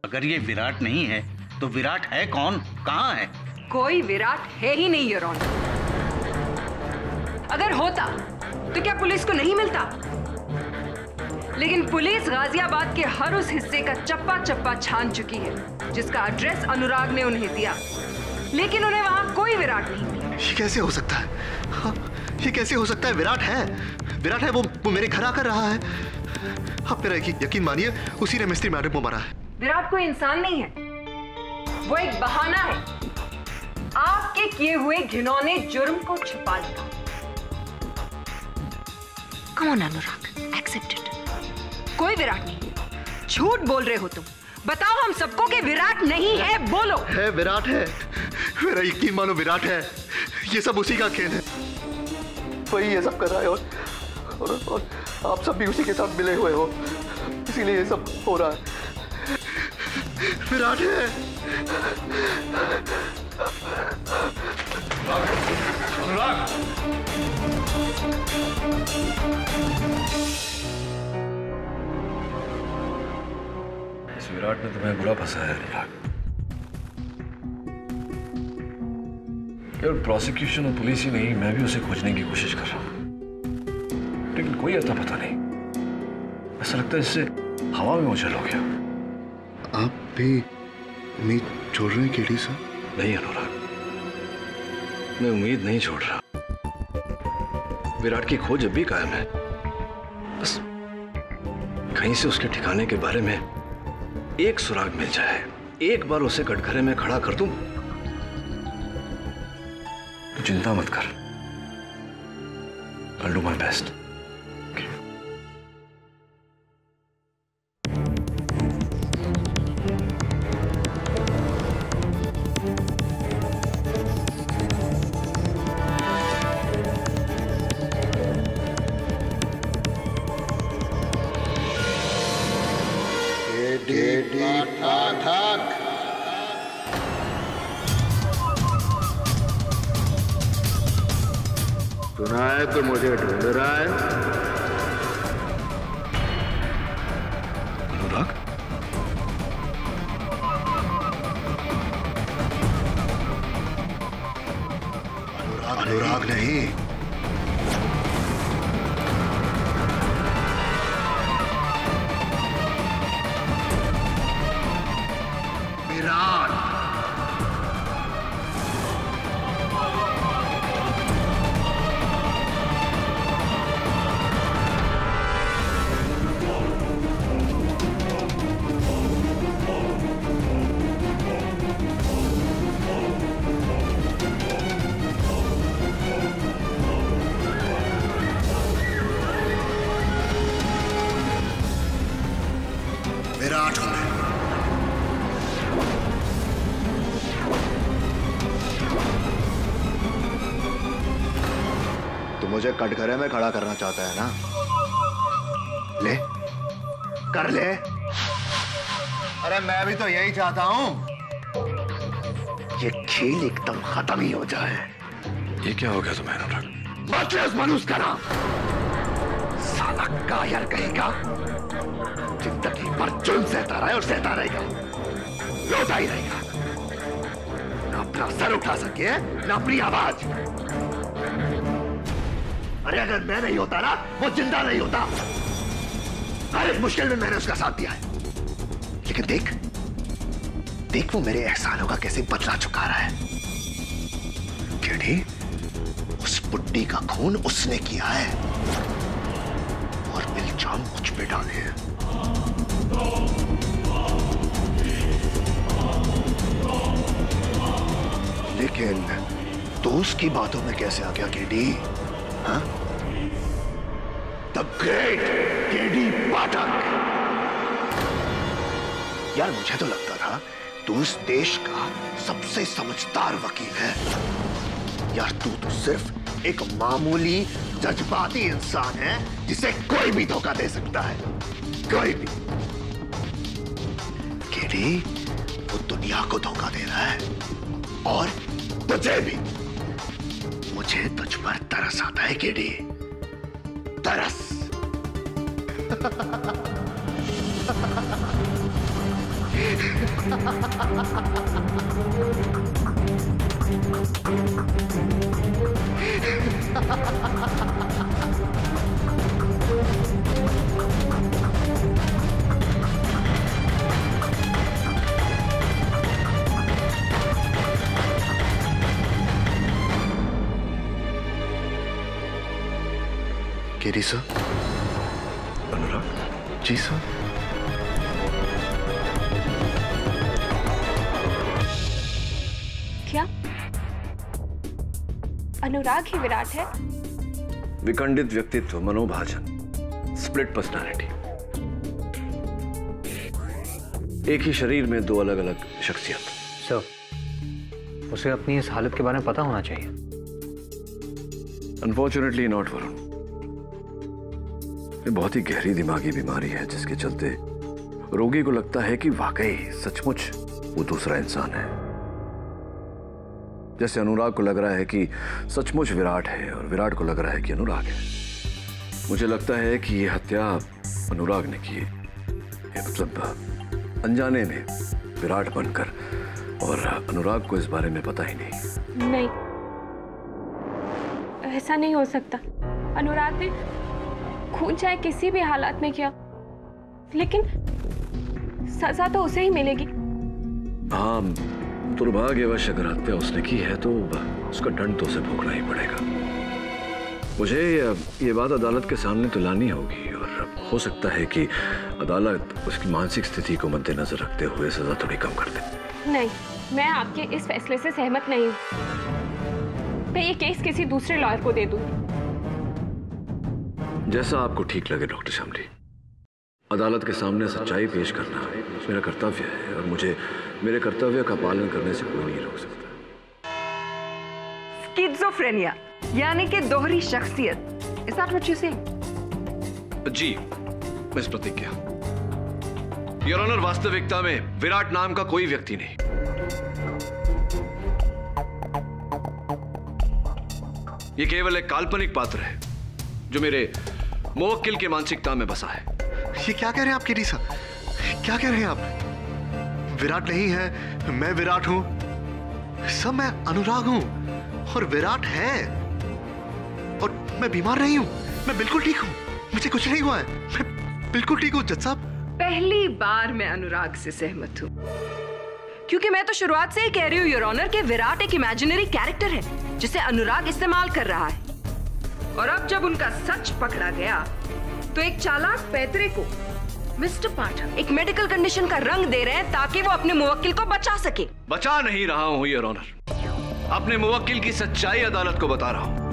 अगर ये विराट नहीं है तो विराट है कौन? कहाँ है? कोई विराट है ही नहीं योर ऑनर। अगर होता तो क्या पुलिस को नहीं मिलता? लेकिन पुलिस गाजियाबाद के हर उस हिस्से का चप्पा चप्पा छान चुकी है जिसका एड्रेस अनुराग ने उन्हें दिया, लेकिन उन्हें वहां कोई विराट नहीं मिला। ये कैसे हो सकता है? हाँ, ये कैसे हो सकता है? विराट है, वो मेरे घर आकर रहा है। आप मेरा यकीन मानिए, उसी ने मिस्त्री मैडम को मारा है। विराट कोई इंसान नहीं है, वो एक बहाना है आपके किए हुए घिनौने जुर्म को छुपाने का। Come on Anurag, accept it. कोई विराट नहीं। झूठ बोल रहे हो तुम। बताओ हम सबको कि विराट नहीं है, बोलो। है, विराट है। मेरा यकीन मानो, विराट है। ये सब उसी का खेल है। वही ये सब कर रहा है और आप सब भी उसी के साथ मिले हुए हो, इसीलिए ये सब हो रहा है। विराट है। अनुराग, इस विराट ने तुम्हें बुरा फंसाया है अनुराग। केवल प्रोसिक्यूशन और पुलिस ही नहीं, मैं भी उसे खोजने की कोशिश कर रहा हूं, लेकिन कोई अता पता नहीं। ऐसा लगता है इससे हवा में उछल हो गया। आप भी उम्मीद छोड़ रहे हैं केडी सर? नहीं अनुराग, मैं उम्मीद नहीं छोड़ रहा। विराट की खोज अब भी कायम है। बस कहीं से उसके ठिकाने के बारे में एक सुराग मिल जाए, एक बार उसे कटघरे में खड़ा कर दूं, तो चिंता मत कर। I'll do my best. सुना है तो मुझे ढूंढ रहा है अनुराग? अनुराग नहीं, विराट। मुझे कटघरे में खड़ा करना चाहता है ना? ले, कर ले। अरे मैं भी तो यही चाहता हूं, ये खेल एकदम खत्म ही हो जाए। ये क्या हो गया तुम्हें अनुराग? बदले मनुष्य का नाम, साला कायर कहेगा। जिंदगी भर जुल्म सहता रहे और सहता रहेगा, रोता ही रहेगा। ना अपना सर उठा सके, ना अपनी आवाज। अरे अगर मैं नहीं होता ना, वो जिंदा नहीं होता। हर एक मुश्किल में मैंने उसका साथ दिया है। लेकिन देख देख वो मेरे एहसानों का कैसे बदला चुका रहा है। केडी, उस बुड्ढी का खून उसने किया है और इल्जाम मुझ पे डाले हैं। लेकिन दोस्त की बातों में कैसे आ गया केडी? हाँ? द ग्रेट केडी पाठक। यार मुझे तो लगता था तू इस देश का सबसे समझदार वकील है। यार तू तो सिर्फ एक मामूली जज्बाती इंसान है जिसे कोई भी धोखा दे सकता है, कोई भी। केडी, वो दुनिया को धोखा दे रहा है और तुझे भी। मुझे तुझ पर तरस आता है केडी, तरस। KD sir. Anurag ji sir. क्या अनुराग ही विराट है? विखंडित व्यक्तित्व, मनोभाजन, स्प्लिट पर्सनालिटी। एक ही शरीर में दो अलग अलग शख्सियत। सर, उसे अपनी इस हालत के बारे में पता होना चाहिए। Unfortunately not Varun. ये बहुत ही गहरी दिमागी बीमारी है जिसके चलते रोगी को लगता है कि वाकई सचमुच वो दूसरा इंसान है। जैसे अनुराग को लग रहा है कि सचमुच विराट है और विराट को लग रहा है कि अनुराग है। मुझे लगता है कि ये हत्या अनुराग ने की है, मतलब अनजाने में विराट बनकर, और अनुराग को इस बारे में पता ही नहीं। नहीं, ऐसा नहीं हो सकता। अनुराग ने खून चाहे किसी भी हालात में किया, लेकिन सजा तो उसे ही मिलेगी। हाँ, दुर्भाग्यवश अगर हत्या उसने की है तो उसका दंड तो उसे भोगना ही पड़ेगा। मुझे ये बात अदालत के सामने तो लानी होगी, और हो सकता है कि अदालत उसकी मानसिक स्थिति को मद्देनजर रखते हुए सजा थोड़ी कम कर दे। नहीं, मैं आपके इस फैसले से सहमत नहीं हूँ। मैं ये केस किसी दूसरे लॉयर को दे दूंगी। जैसा आपको ठीक लगे डॉक्टर शामली। अदालत के सामने सच्चाई पेश करना मेरा कर्तव्य है, और मुझे मेरे कर्तव्य का पालन करने से कोई नहीं रोक सकता। स्किज़ोफ्रेनिया यानी कि दोहरी शख्सियत। Is that what you say? जी, मिस प्रतिज्ञा। योर ऑनर, वास्तविकता में विराट नाम का कोई व्यक्ति नहीं। ये केवल एक काल्पनिक पात्र है जो मेरे मुवक्किल की मानसिकता में बसा है। ये क्या कह रहे हैं आप केडी साहब? क्या कह रहे हैं आप? विराट नहीं है, मैं विराट हूं। सब मैं अनुराग हूं और विराट है। और मैं बीमार नहीं हूं, मैं बिल्कुल ठीक हूं। मुझे कुछ नहीं हुआ है, मैं बिल्कुल ठीक हूं जज साहब। पहली बार मैं अनुराग से सहमत हूं, क्योंकि मैं तो शुरुआत से ही कह रही हूं योर ऑनर कि विराट एक इमेजिनरी कैरेक्टर है जिसे अनुराग इस्तेमाल कर रहा है। और अब जब उनका सच पकड़ा गया तो एक चालाक पैतरे को मिस्टर पाठक एक मेडिकल कंडीशन का रंग दे रहे हैं ताकि वो अपने मुवक्किल को बचा सके। बचा नहीं रहा हूं योर ऑनर, अपने मुवक्किल की सच्चाई अदालत को बता रहा हूं।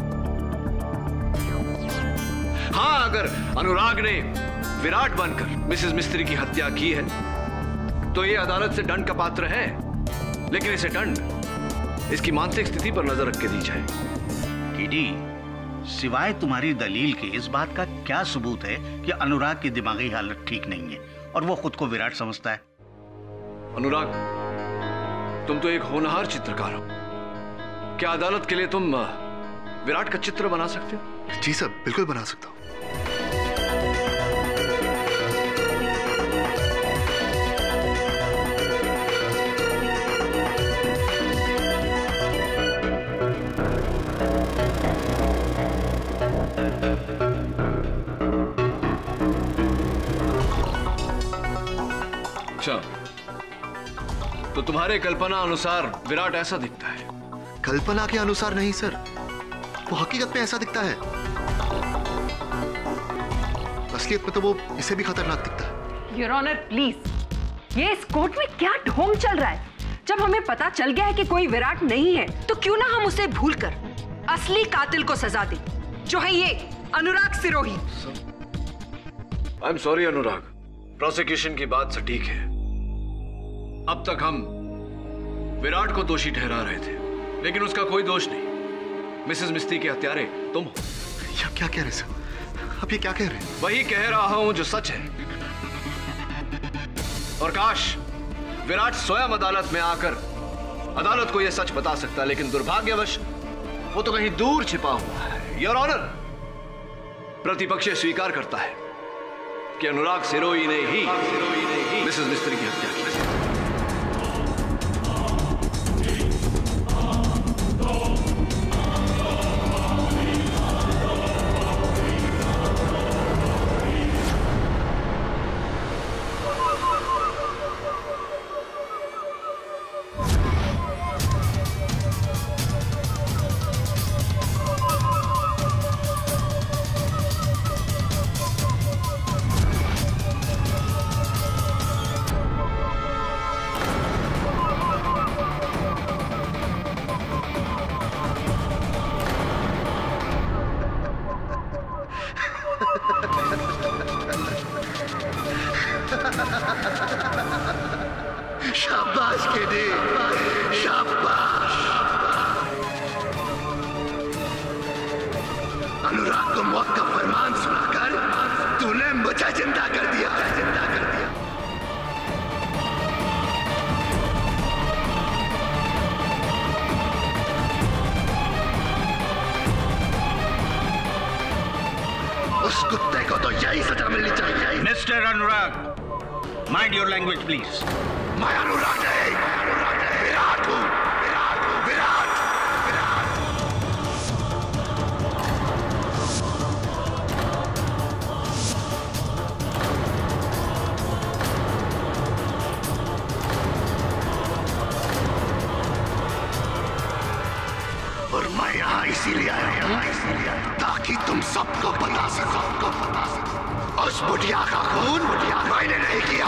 हाँ, अगर अनुराग ने विराट बनकर मिसेस मिस्त्री की हत्या की है तो ये अदालत से दंड का पात्र है, लेकिन इसे दंड इसकी मानसिक स्थिति पर नजर रख के दी जाए। केडी, सिवाय तुम्हारी दलील के इस बात का क्या सबूत है कि अनुराग की दिमागी हालत ठीक नहीं है और वो खुद को विराट समझता है? अनुराग, तुम तो एक होनहार चित्रकार हो। क्या अदालत के लिए तुम विराट का चित्र बना सकते हो? जी सर, बिल्कुल बना सकता हूं। अच्छा, तो तुम्हारे कल्पना अनुसार विराट ऐसा दिखता है? कल्पना के अनुसार नहीं सर, वो हकीकत में ऐसा दिखता है। असलियत में तो वो इससे भी खतरनाक दिखता है। योर ऑनर प्लीज, ये इस कोर्ट में क्या ढोंग चल रहा है? जब हमें पता चल गया है कि कोई विराट नहीं है, तो क्यों ना हम उसे भूलकर असली कातिल को सजा दें, जो है ये Anurag Sirohi. I am sorry Anurag, prosecution की बात सटीक है। अब तक हम विराट को दोषी ठहरा रहे थे, लेकिन उसका कोई दोष नहीं। मिसेस मिस्त्री के हत्यारे तुम हो। क्या कह रहे सर? अब ये क्या कह रहे हैं? वही कह रहा हूं जो सच है। और काश विराट स्वयं अदालत में आकर अदालत को यह सच बता सकता, लेकिन दुर्भाग्यवश वो तो कहीं दूर छिपा हुआ है। योर ऑनर, प्रतिपक्ष स्वीकार करता है कि अनुराग सिरोही ने ही मिसेस मिस्त्री की हत्या की। शाबाश केडी, शाबाश। अनुराग को मौत का फरमान सुनाकर तूने मुझे जिंदा कर दिया, जिंदा कर दिया। उस कुत्ते को तो यही सजा मिलनी चाहिए। Mister Anurag, mind your language please. मैं अनुराग नहीं, विराट हूं, विराट। और मैं यहाँ इसीलिए आया हूँ ताकि तुम सबको बता सको, उस बुढ़िया का खून मैंने नहीं किया,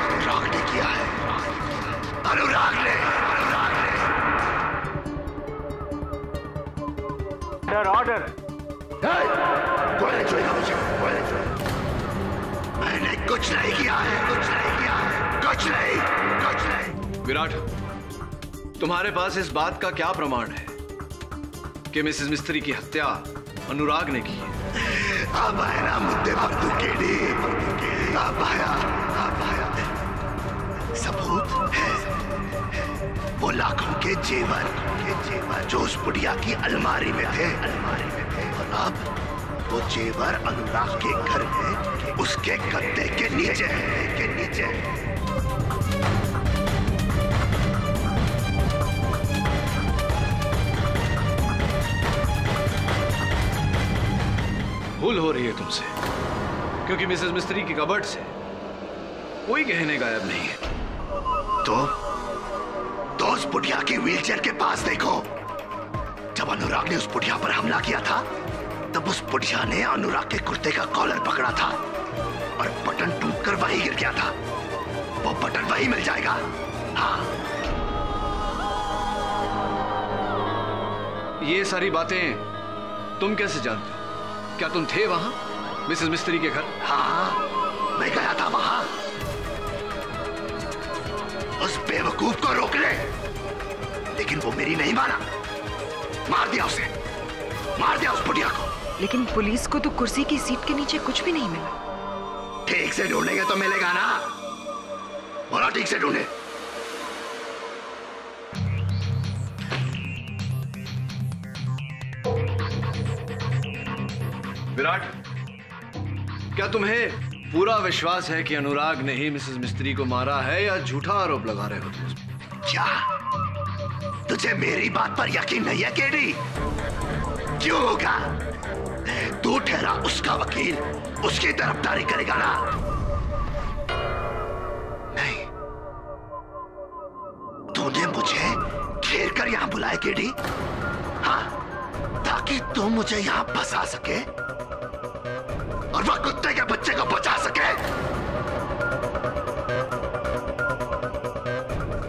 अनुराग ने किया है, अनुराग ने। ऑर्डर। मैंने कुछ नहीं किया है, कुछ नहीं। विराट, तुम्हारे पास इस बात का क्या प्रमाण है कि मिसेस मिस्त्री की हत्या अनुराग ने की है? अब आया ना मुद्दे पर तू केडी, अब आया। सबूत है वो लाखों के जेवर जो उस बुढ़िया की अलमारी में थे, और अब वो जेवर अनुराग के घर में उसके गद्दे के नीचे। भूल हो रही है तुमसे, क्योंकि मिसेस मिस्त्री की कबर्ड से कोई गहने गायब नहीं है। तो उस बुढ़िया की व्हीलचेयर के पास देखो। जब अनुराग ने उस बुढ़िया पर हमला किया था, तब उस बुढ़िया ने अनुराग के कुर्ते का कॉलर पकड़ा था और बटन टूटकर वहीं गिर गया था। वो बटन वहीं मिल जाएगा। हाँ, ये सारी बातें तुम कैसे जानते हो? क्या तुम थे वहां मिसेस मिस्त्री के घर? हाँ, मैं गया था वहां। उस बेवकूफ को रोक ले, लेकिन वो मेरी नहीं माना, मार दिया उसे। मार दिया उस बुढ़िया को। लेकिन पुलिस को तो कुर्सी की सीट के नीचे कुछ भी नहीं मिला। ठीक से ढूंढेंगे तो मिलेगा ना। बोला ठीक से ढूंढे। विराट, क्या तुम्हें पूरा विश्वास है कि अनुराग ने ही मिसेस मिस्त्री को मारा है या झूठा आरोप लगा रहे हो तुम? क्या तुझे मेरी बात पर यकीन नहीं है केडी? क्यों होगा? तू ठहरा उसका वकील, उसकी तरफदारी करेगा ना? नहीं, तूने मुझे घेर कर यहां बुलाया केडी, हाँ, ताकि तू मुझे यहां फंसा सके और वह कुत्ते के बच्चे को बचा सके।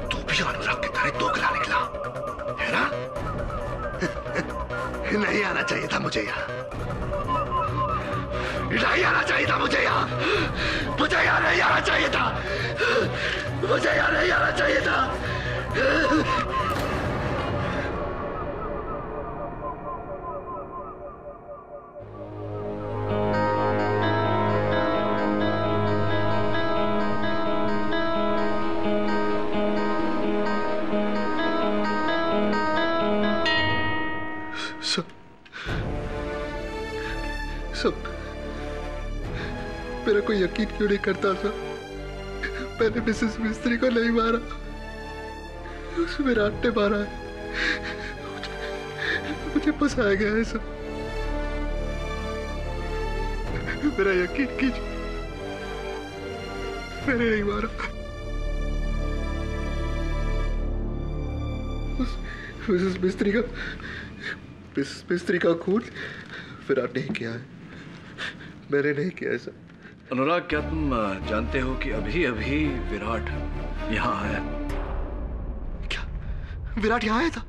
तू भी अनुराग की तरह दोगला निकला है ना? नहीं आना चाहिए था मुझे यहाँ, नहीं आना चाहिए था मुझे यहाँ, मुझे यहाँ नहीं आना चाहिए था, मुझे यहाँ नहीं आना चाहिए था। मेरा कोई यकीन क्यों नहीं करता था? मैंने मिसेस मिस्त्री को नहीं मारा, उस विराट ने मारा है। मुझे फंसाया गया है सब। मेरा यकीन कीजिए, मैंने नहीं मारा। मिसेस मिस्त्री का खून विराट नहीं किया है, मैंने नहीं किया ऐसा। अनुराग, क्या तुम जानते हो कि अभी अभी विराट यहाँ आया? क्या विराट यहाँ आया था?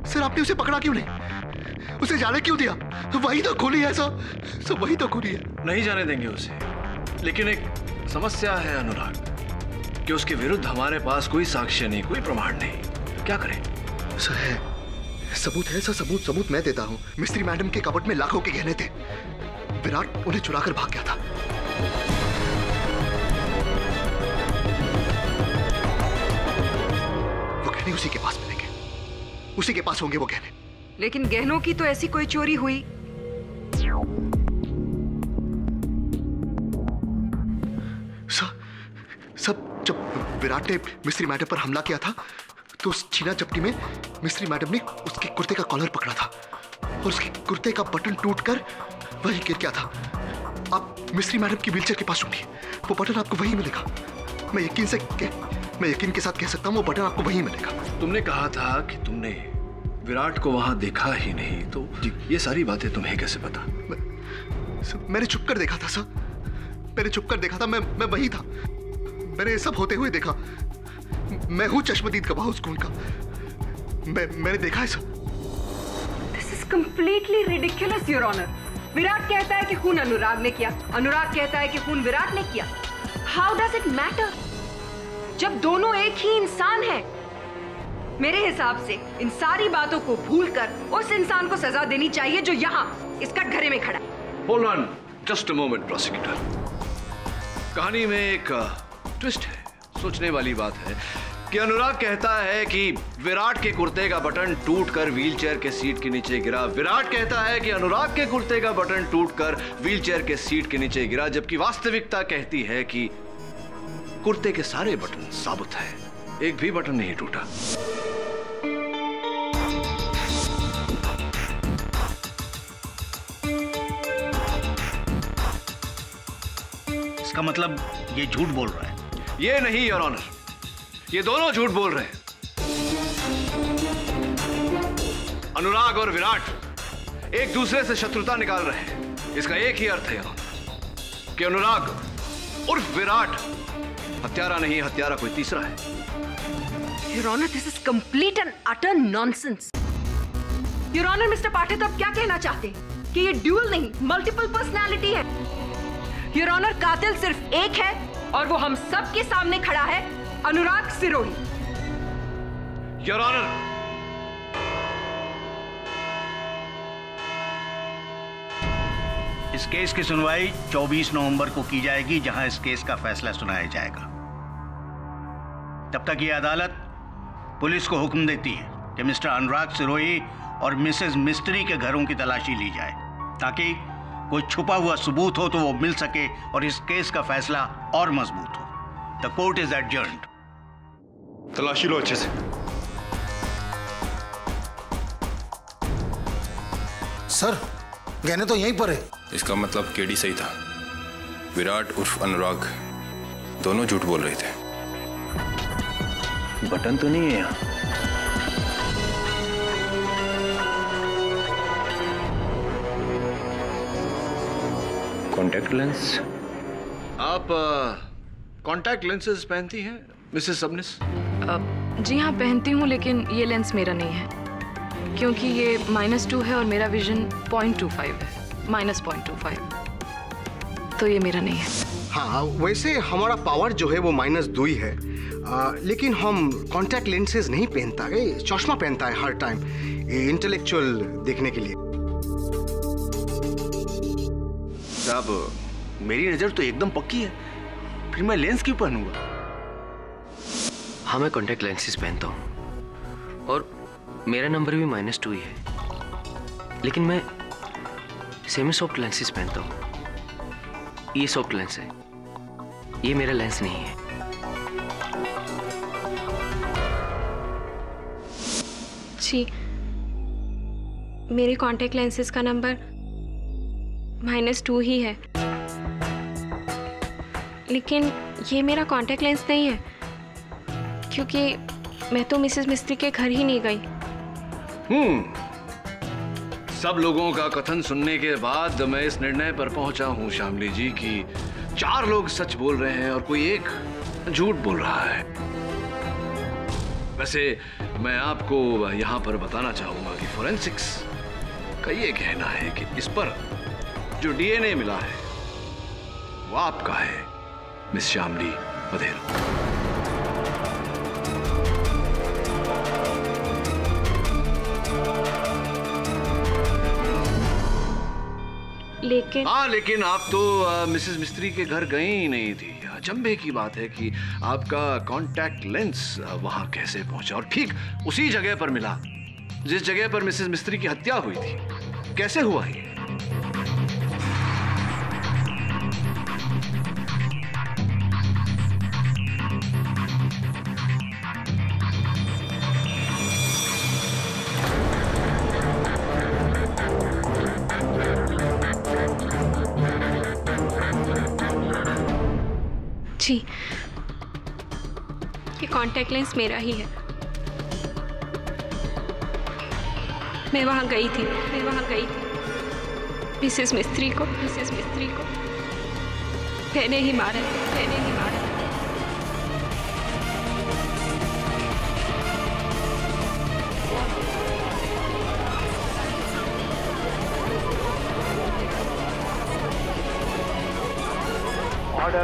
सर आपने उसे पकड़ा क्यों नहीं? उसे जाने क्यों दिया? वही तो खूनी है सर, वही तो खूनी है। नहीं जाने देंगे उसे, लेकिन एक समस्या है अनुराग कि उसके विरुद्ध हमारे पास कोई साक्ष्य नहीं, कोई प्रमाण नहीं। क्या करें? सर है, सबूत है सर, सबूत मैं देता हूँ। मिस्त्री मैडम के कबर्ड में लाखों के गहने थे, विराट उन्हें चुरा कर भाग गया था। वो गहने उसी के पास मिलेंगे, उसी के पास होंगे वो गहने। लेकिन गहनों की तो ऐसी कोई चोरी हुई? सब जब विराट ने मिस्त्री मैडम पर हमला किया था तो उस छीना चपटी में मिस्त्री मैडम ने उसके कुर्ते का कॉलर पकड़ा था और उसके कुर्ते का बटन टूटकर वही गिर गया था। आप मिस्त्री मैडम की व्हीलचेयर के पास सुनिए, वो बटन आपको वहीं मिलेगा। मैं यकीन के साथ कह सकता हूँ वो बटन आपको वहीं मिलेगा। तुमने कहा था कि तुमने विराट को वहां देखा ही नहीं, तो ये सारी बातें तुम्हें कैसे पता? मैंने छुप कर देखा था सर, मैंने छुप कर देखा था। मैं वही था, मैंने सब होते हुए देखा। मैं हूँ चश्मदीद गवाह उस खून का, मैंने देखा है sir. This is completely ridiculous, Your Honor. Virat कहता है कि खून अनुराग ने किया, अनुराग कहता है कि खून विराट ने किया। How does it matter? जब दोनों एक ही इंसान हैं। मेरे हिसाब से इन सारी बातों को भूलकर उस इंसान को सजा देनी चाहिए जो यहाँ इस कटघरे में खड़ा है। Hold on, just a moment, prosecutor. कहानी में एक ट्विस्ट है, सोचने वाली बात है कि अनुराग कहता है कि विराट के कुर्ते का बटन टूटकर व्हीलचेयर के सीट के नीचे गिरा। विराट कहता है कि अनुराग के कुर्ते का बटन टूटकर व्हीलचेयर के सीट के नीचे गिरा, जबकि वास्तविकता कहती है कि कुर्ते के सारे बटन साबुत हैं, एक भी बटन नहीं टूटा। इसका मतलब ये झूठ बोल रहा है? ये नहीं योर ऑनर, ये दोनों झूठ बोल रहे हैं। अनुराग और विराट एक दूसरे से शत्रुता निकाल रहे हैं। इसका एक ही अर्थ है कि अनुराग उर्फ विराट हत्यारा नहीं, हत्यारा कोई तीसरा है। Your Honor, this is complete and utter nonsense. Your Honor, Mr. पाठक अब क्या कहना चाहते हैं कि ये ड्यूल नहीं, मल्टीपल पर्सनालिटी है? Your Honor, कातिल सिर्फ एक है और वो हम सब के सामने खड़ा है, अनुराग सिरोही। Your Honor, इस केस की सुनवाई 24 नवंबर को की जाएगी, जहां इस केस का फैसला सुनाया जाएगा। तब तक ये अदालत पुलिस को हुक्म देती है कि मिस्टर अनुराग सिरोही और मिसेस मिस्त्री के घरों की तलाशी ली जाए, ताकि कोई छुपा हुआ सबूत हो तो वो मिल सके और इस केस का फैसला और मजबूत हो। The court is adjourned. तलाशी लो अच्छे से। सर, गहने तो यहीं पर है। इसका मतलब केडी सही था। विराट उर्फ अनुराग दोनों झूठ बोल रहे थे। बटन तो नहीं है यहाँ। Contact lens. आप कॉन्टैक्ट लेंसेज पहनती हैं मिसेस सबनिस? जी हाँ, पहनती हूँ, लेकिन ये लेंस मेरा नहीं है, क्योंकि ये -2 है और मेरा विजन 0.25 है, -0.25, तो ये मेरा नहीं है। हाँ, वैसे हमारा पावर जो है वो -2 ही है, लेकिन हम कॉन्टैक्ट लेंसेज नहीं पहनता है, चश्मा पहनता है हर टाइम, इंटेलेक्चुअल देखने के लिए। साहब, मेरी नजर तो एकदम पक्की है, फिर मैं लेंस क्यों पहनूंगा? हाँ, मैं कॉन्टैक्ट लेंसेज पहनता हूँ और मेरा नंबर भी -2 ही है, लेकिन मैं सेमी सॉफ्ट लेंसेज पहनता हूँ। ये सॉफ्ट लेंस है, ये मेरा लेंस नहीं है। जी, मेरे कॉन्टैक्ट लेंसेज का नंबर -2 ही है, लेकिन ये मेरा कॉन्टैक्ट लेंस नहीं है, क्योंकि मैं तो मिसेस मिस्त्री के घर ही नहीं गई। सब लोगों का कथन सुनने के बाद मैं इस निर्णय पर पहुंचा हूं श्यामली जी कि 4 लोग सच बोल रहे हैं और कोई एक झूठ बोल रहा है। वैसे मैं आपको यहां पर बताना चाहूंगा कि फोरेंसिक्स का ये कहना है कि इस पर जो डीएनए मिला है वो आपका है, मिस श्यामली वधेरा। लेकिन आप तो मिसेस मिस्त्री के घर गई ही नहीं थी। अचंभे की बात है कि आपका कॉन्टैक्ट लेंस वहां कैसे पहुंचा और ठीक उसी जगह पर मिला जिस जगह पर मिसेस मिस्त्री की हत्या हुई थी। कैसे हुआ ये? जी, ये कॉन्टैक्ट लेंस मेरा ही है। मैं वहां गई थी मिसेस मिस्त्री को मैंने ही मारा।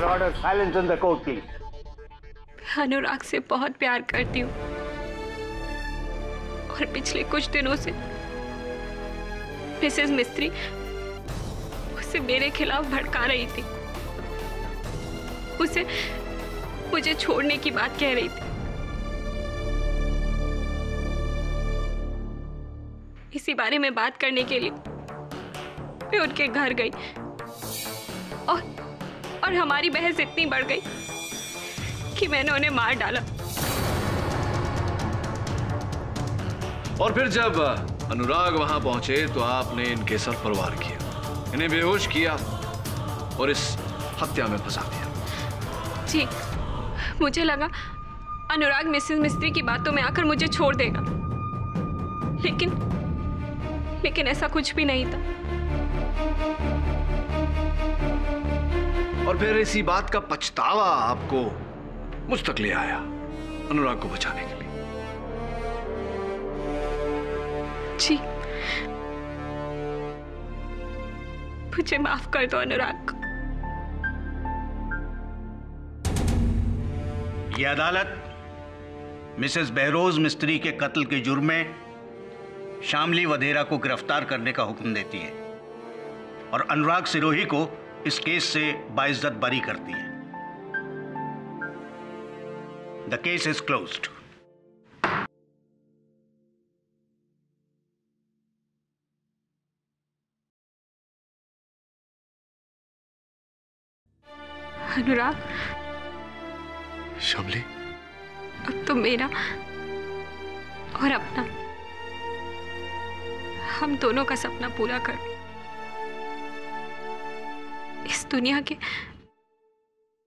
Order, silence in the court, please. अनुराग से बहुत प्यार करती हूँ और पिछले कुछ दिनों से मिसेस मिस्त्री उसे मेरे खिलाफ भड़का रही थी। उसे मुझे छोड़ने की बात कह रही थी। इसी बारे में बात करने के लिए मैं उनके घर गई और हमारी बहस इतनी बढ़ गई कि मैंने उन्हें मार डाला। और फिर जब अनुराग वहां पहुंचे तो आपने इनके सर पर वार किया, इन्हें बेहोश किया और इस हत्या में फंसा दिया। जी, मुझे लगा अनुराग मिसेस मिस्त्री की बातों में आकर मुझे छोड़ देगा, लेकिन ऐसा कुछ भी नहीं था। और फिर इसी बात का पछतावा आपको मुझ तक ले आया अनुराग को बचाने के लिए। जी, मुझे माफ कर दो अनुराग। यह अदालत मिसेस बहरोज मिस्त्री के कत्ल के जुर्म में शामली वधेरा को गिरफ्तार करने का हुक्म देती है। और अनुराग सिरोही को इस केस से बाइज्जत बरी करती है। The case is closed. Anurag, Shyamli, अब तो मेरा और अपना, हम दोनों का सपना पूरा कर इस दुनिया के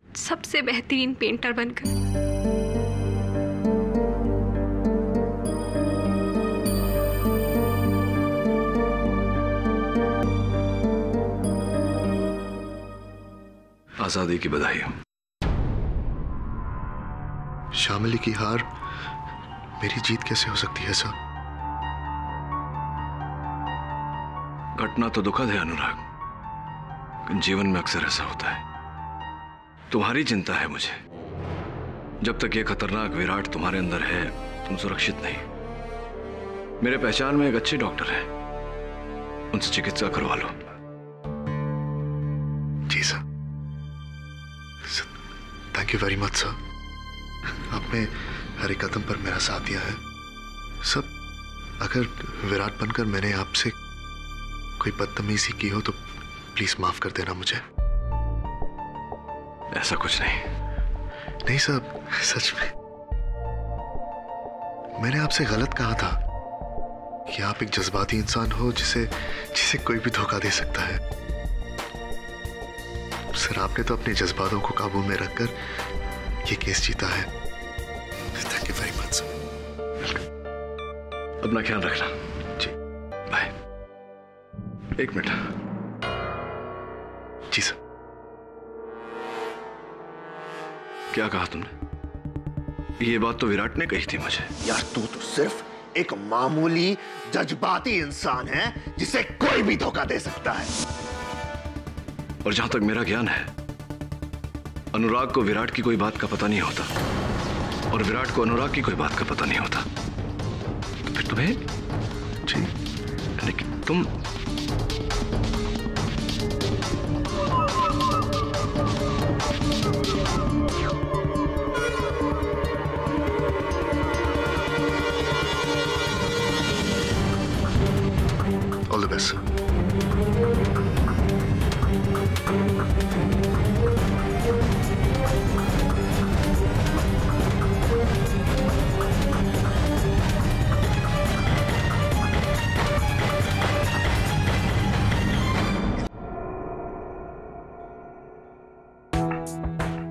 सबसे बेहतरीन पेंटर बनकर। आजादी की बधाई हो। श्यामली की हार मेरी जीत कैसे हो सकती है सर? घटना तो दुखद है अनुराग, जीवन में अक्सर ऐसा होता है। तुम्हारी चिंता है मुझे। जब तक ये खतरनाक विराट तुम्हारे अंदर है, तुम सुरक्षित नहीं। मेरे पहचान में एक अच्छे डॉक्टर है, उनसे चिकित्सा करवा लो। जी sir, thank you very much sir. आपने हर एक कदम पर मेरा साथ दिया है। सब अगर विराट बनकर मैंने आपसे कोई बदतमीजी की हो तो प्लीज माफ कर देना मुझे। ऐसा कुछ नहीं साहब, सच में मैंने आपसे गलत कहा था कि आप एक जज्बाती इंसान हो जिसे कोई भी धोखा दे सकता है। सर, आपने तो अपने जज्बातों को काबू में रखकर ये केस जीता है। Thank you very much sir. अपना ख्याल रखना। जी, बाय। एक मिनट। जी सर। क्या कहा तुमने? ये बात तो विराट ने कही थी मुझे। यार, तू तो सिर्फ एक मामूली जज्बाती इंसान है जिसे कोई भी धोखा दे सकता है। और जहां तक मेरा ज्ञान है, अनुराग को विराट की कोई बात का पता नहीं होता और विराट को अनुराग की कोई बात का पता नहीं होता। तो फिर तुम्हें जी, लेकिन तुम ऑल द बेस्ट।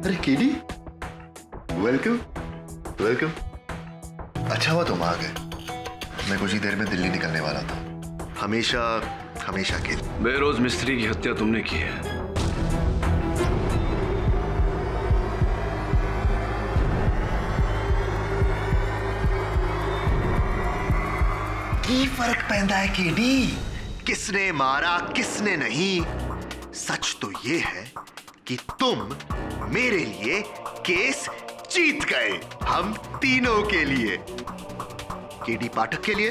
अरे केडी, वेलकम वेलकम। अच्छा हुआ तुम आ गए। मैं कुछ ही देर में दिल्ली निकलने वाला था। हमेशा के बेरोज मिस्त्री की हत्या तुमने की है। की फर्क पैदा है केडी, किसने मारा किसने नहीं। सच तो ये है कि तुम मेरे लिए केस जीत गए। हम तीनों के लिए, केडी पाठक के लिए,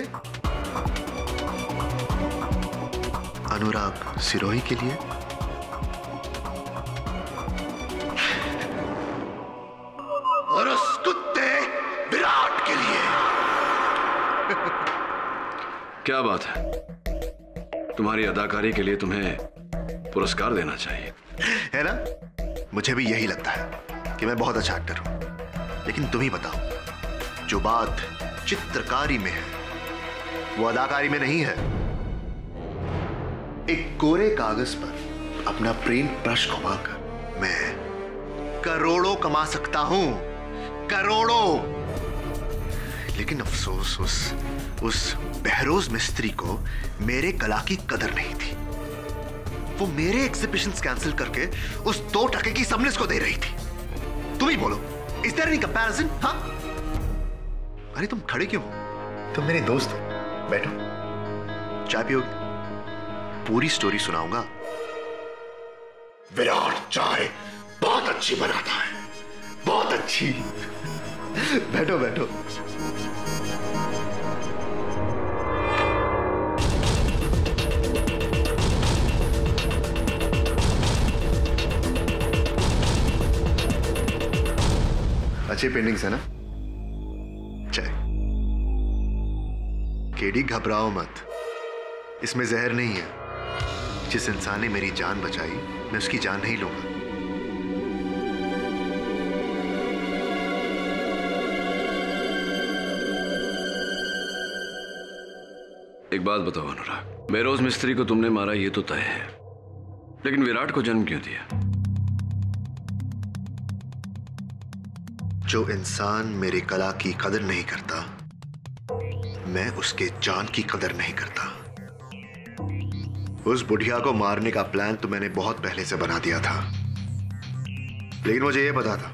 अनुराग सिरोही के लिए और उस कुत्ते विराट के लिए। क्या बात है, तुम्हारी अदाकारी के लिए तुम्हें पुरस्कार देना चाहिए, है ना? मुझे भी यही लगता है कि मैं बहुत अच्छा एक्टर हूं। लेकिन तुम ही बताओ, जो बात चित्रकारी में है वो अदाकारी में नहीं है। एक कोरे कागज पर अपना प्रेम ब्रश घुमाकर मैं करोड़ों कमा सकता हूं, करोड़ों। लेकिन अफसोस उस बहरोज मिस्त्री को मेरे कला की कदर नहीं थी। वो मेरे एग्जिबिशंस कैंसिल करके उस 2 टके की सबनेस को दे रही थी। तुम ही बोलो, इज देयर एनी कंपैरिजन? हाँ? अरे तुम खड़े क्यों हो? तुम मेरे दोस्त हो, बैठो, चाय पियोगे? पूरी स्टोरी सुनाऊंगा। विराट चाय बहुत अच्छी बनाता है, बहुत अच्छी। बैठो बैठो। अच्छी पेंटिंग्स है ना? चल केडी, घबराओ मत, इसमें जहर नहीं है। जिस इंसान ने मेरी जान बचाई, मैं उसकी जान नहीं लूंगा। एक बात बताओ अनुराग, बेरोज मिस्त्री को तुमने मारा ये तो तय है, लेकिन विराट को जन्म क्यों दिया? जो इंसान मेरी कला की कदर नहीं करता, मैं उसके जान की कदर नहीं करता। उस बुढ़िया को मारने का प्लान तो मैंने बहुत पहले से बना दिया था, लेकिन मुझे यह पता था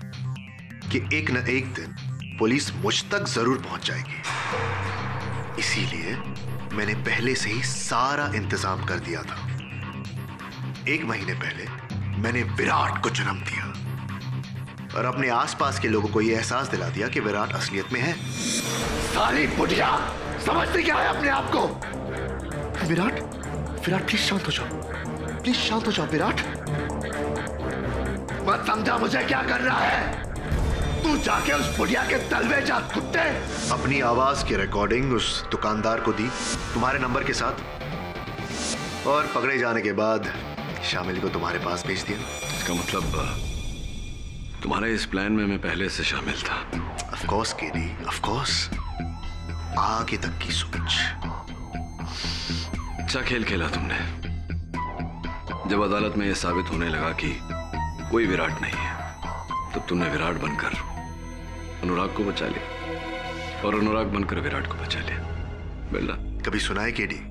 कि एक न एक दिन पुलिस मुझ तक जरूर पहुंच जाएगी। इसीलिए मैंने पहले से ही सारा इंतजाम कर दिया था। 1 महीने पहले मैंने विराट को जन्म दिया और अपने आसपास के लोगों को यह एहसास दिला दिया कि विराट असलियत में है। साली बुढ़िया, समझते क्या है अपने आप को? विराट, विराट प्लीज शांत हो जाओ, प्लीज शांत हो जाओ विराट। मत समझा मुझे क्या कर रहा है? तू जाके उस बुढ़िया के तलवे जा कुत्ते। अपनी आवाज की रिकॉर्डिंग उस दुकानदार को दी तुम्हारे नंबर के साथ, और पकड़े जाने के बाद शामिल को तुम्हारे पास भेज दिया। इसका मतलब तुम्हारे इस प्लान में मैं पहले से शामिल था। Of course KD, of course. आगे तक की सोच। अच्छा खेल खेला तुमने। जब अदालत में यह साबित होने लगा कि कोई विराट नहीं है, तब तुमने विराट बनकर अनुराग को बचा लिया और अनुराग बनकर विराट को बचा लिया। बेल्ला, कभी सुना है केडी?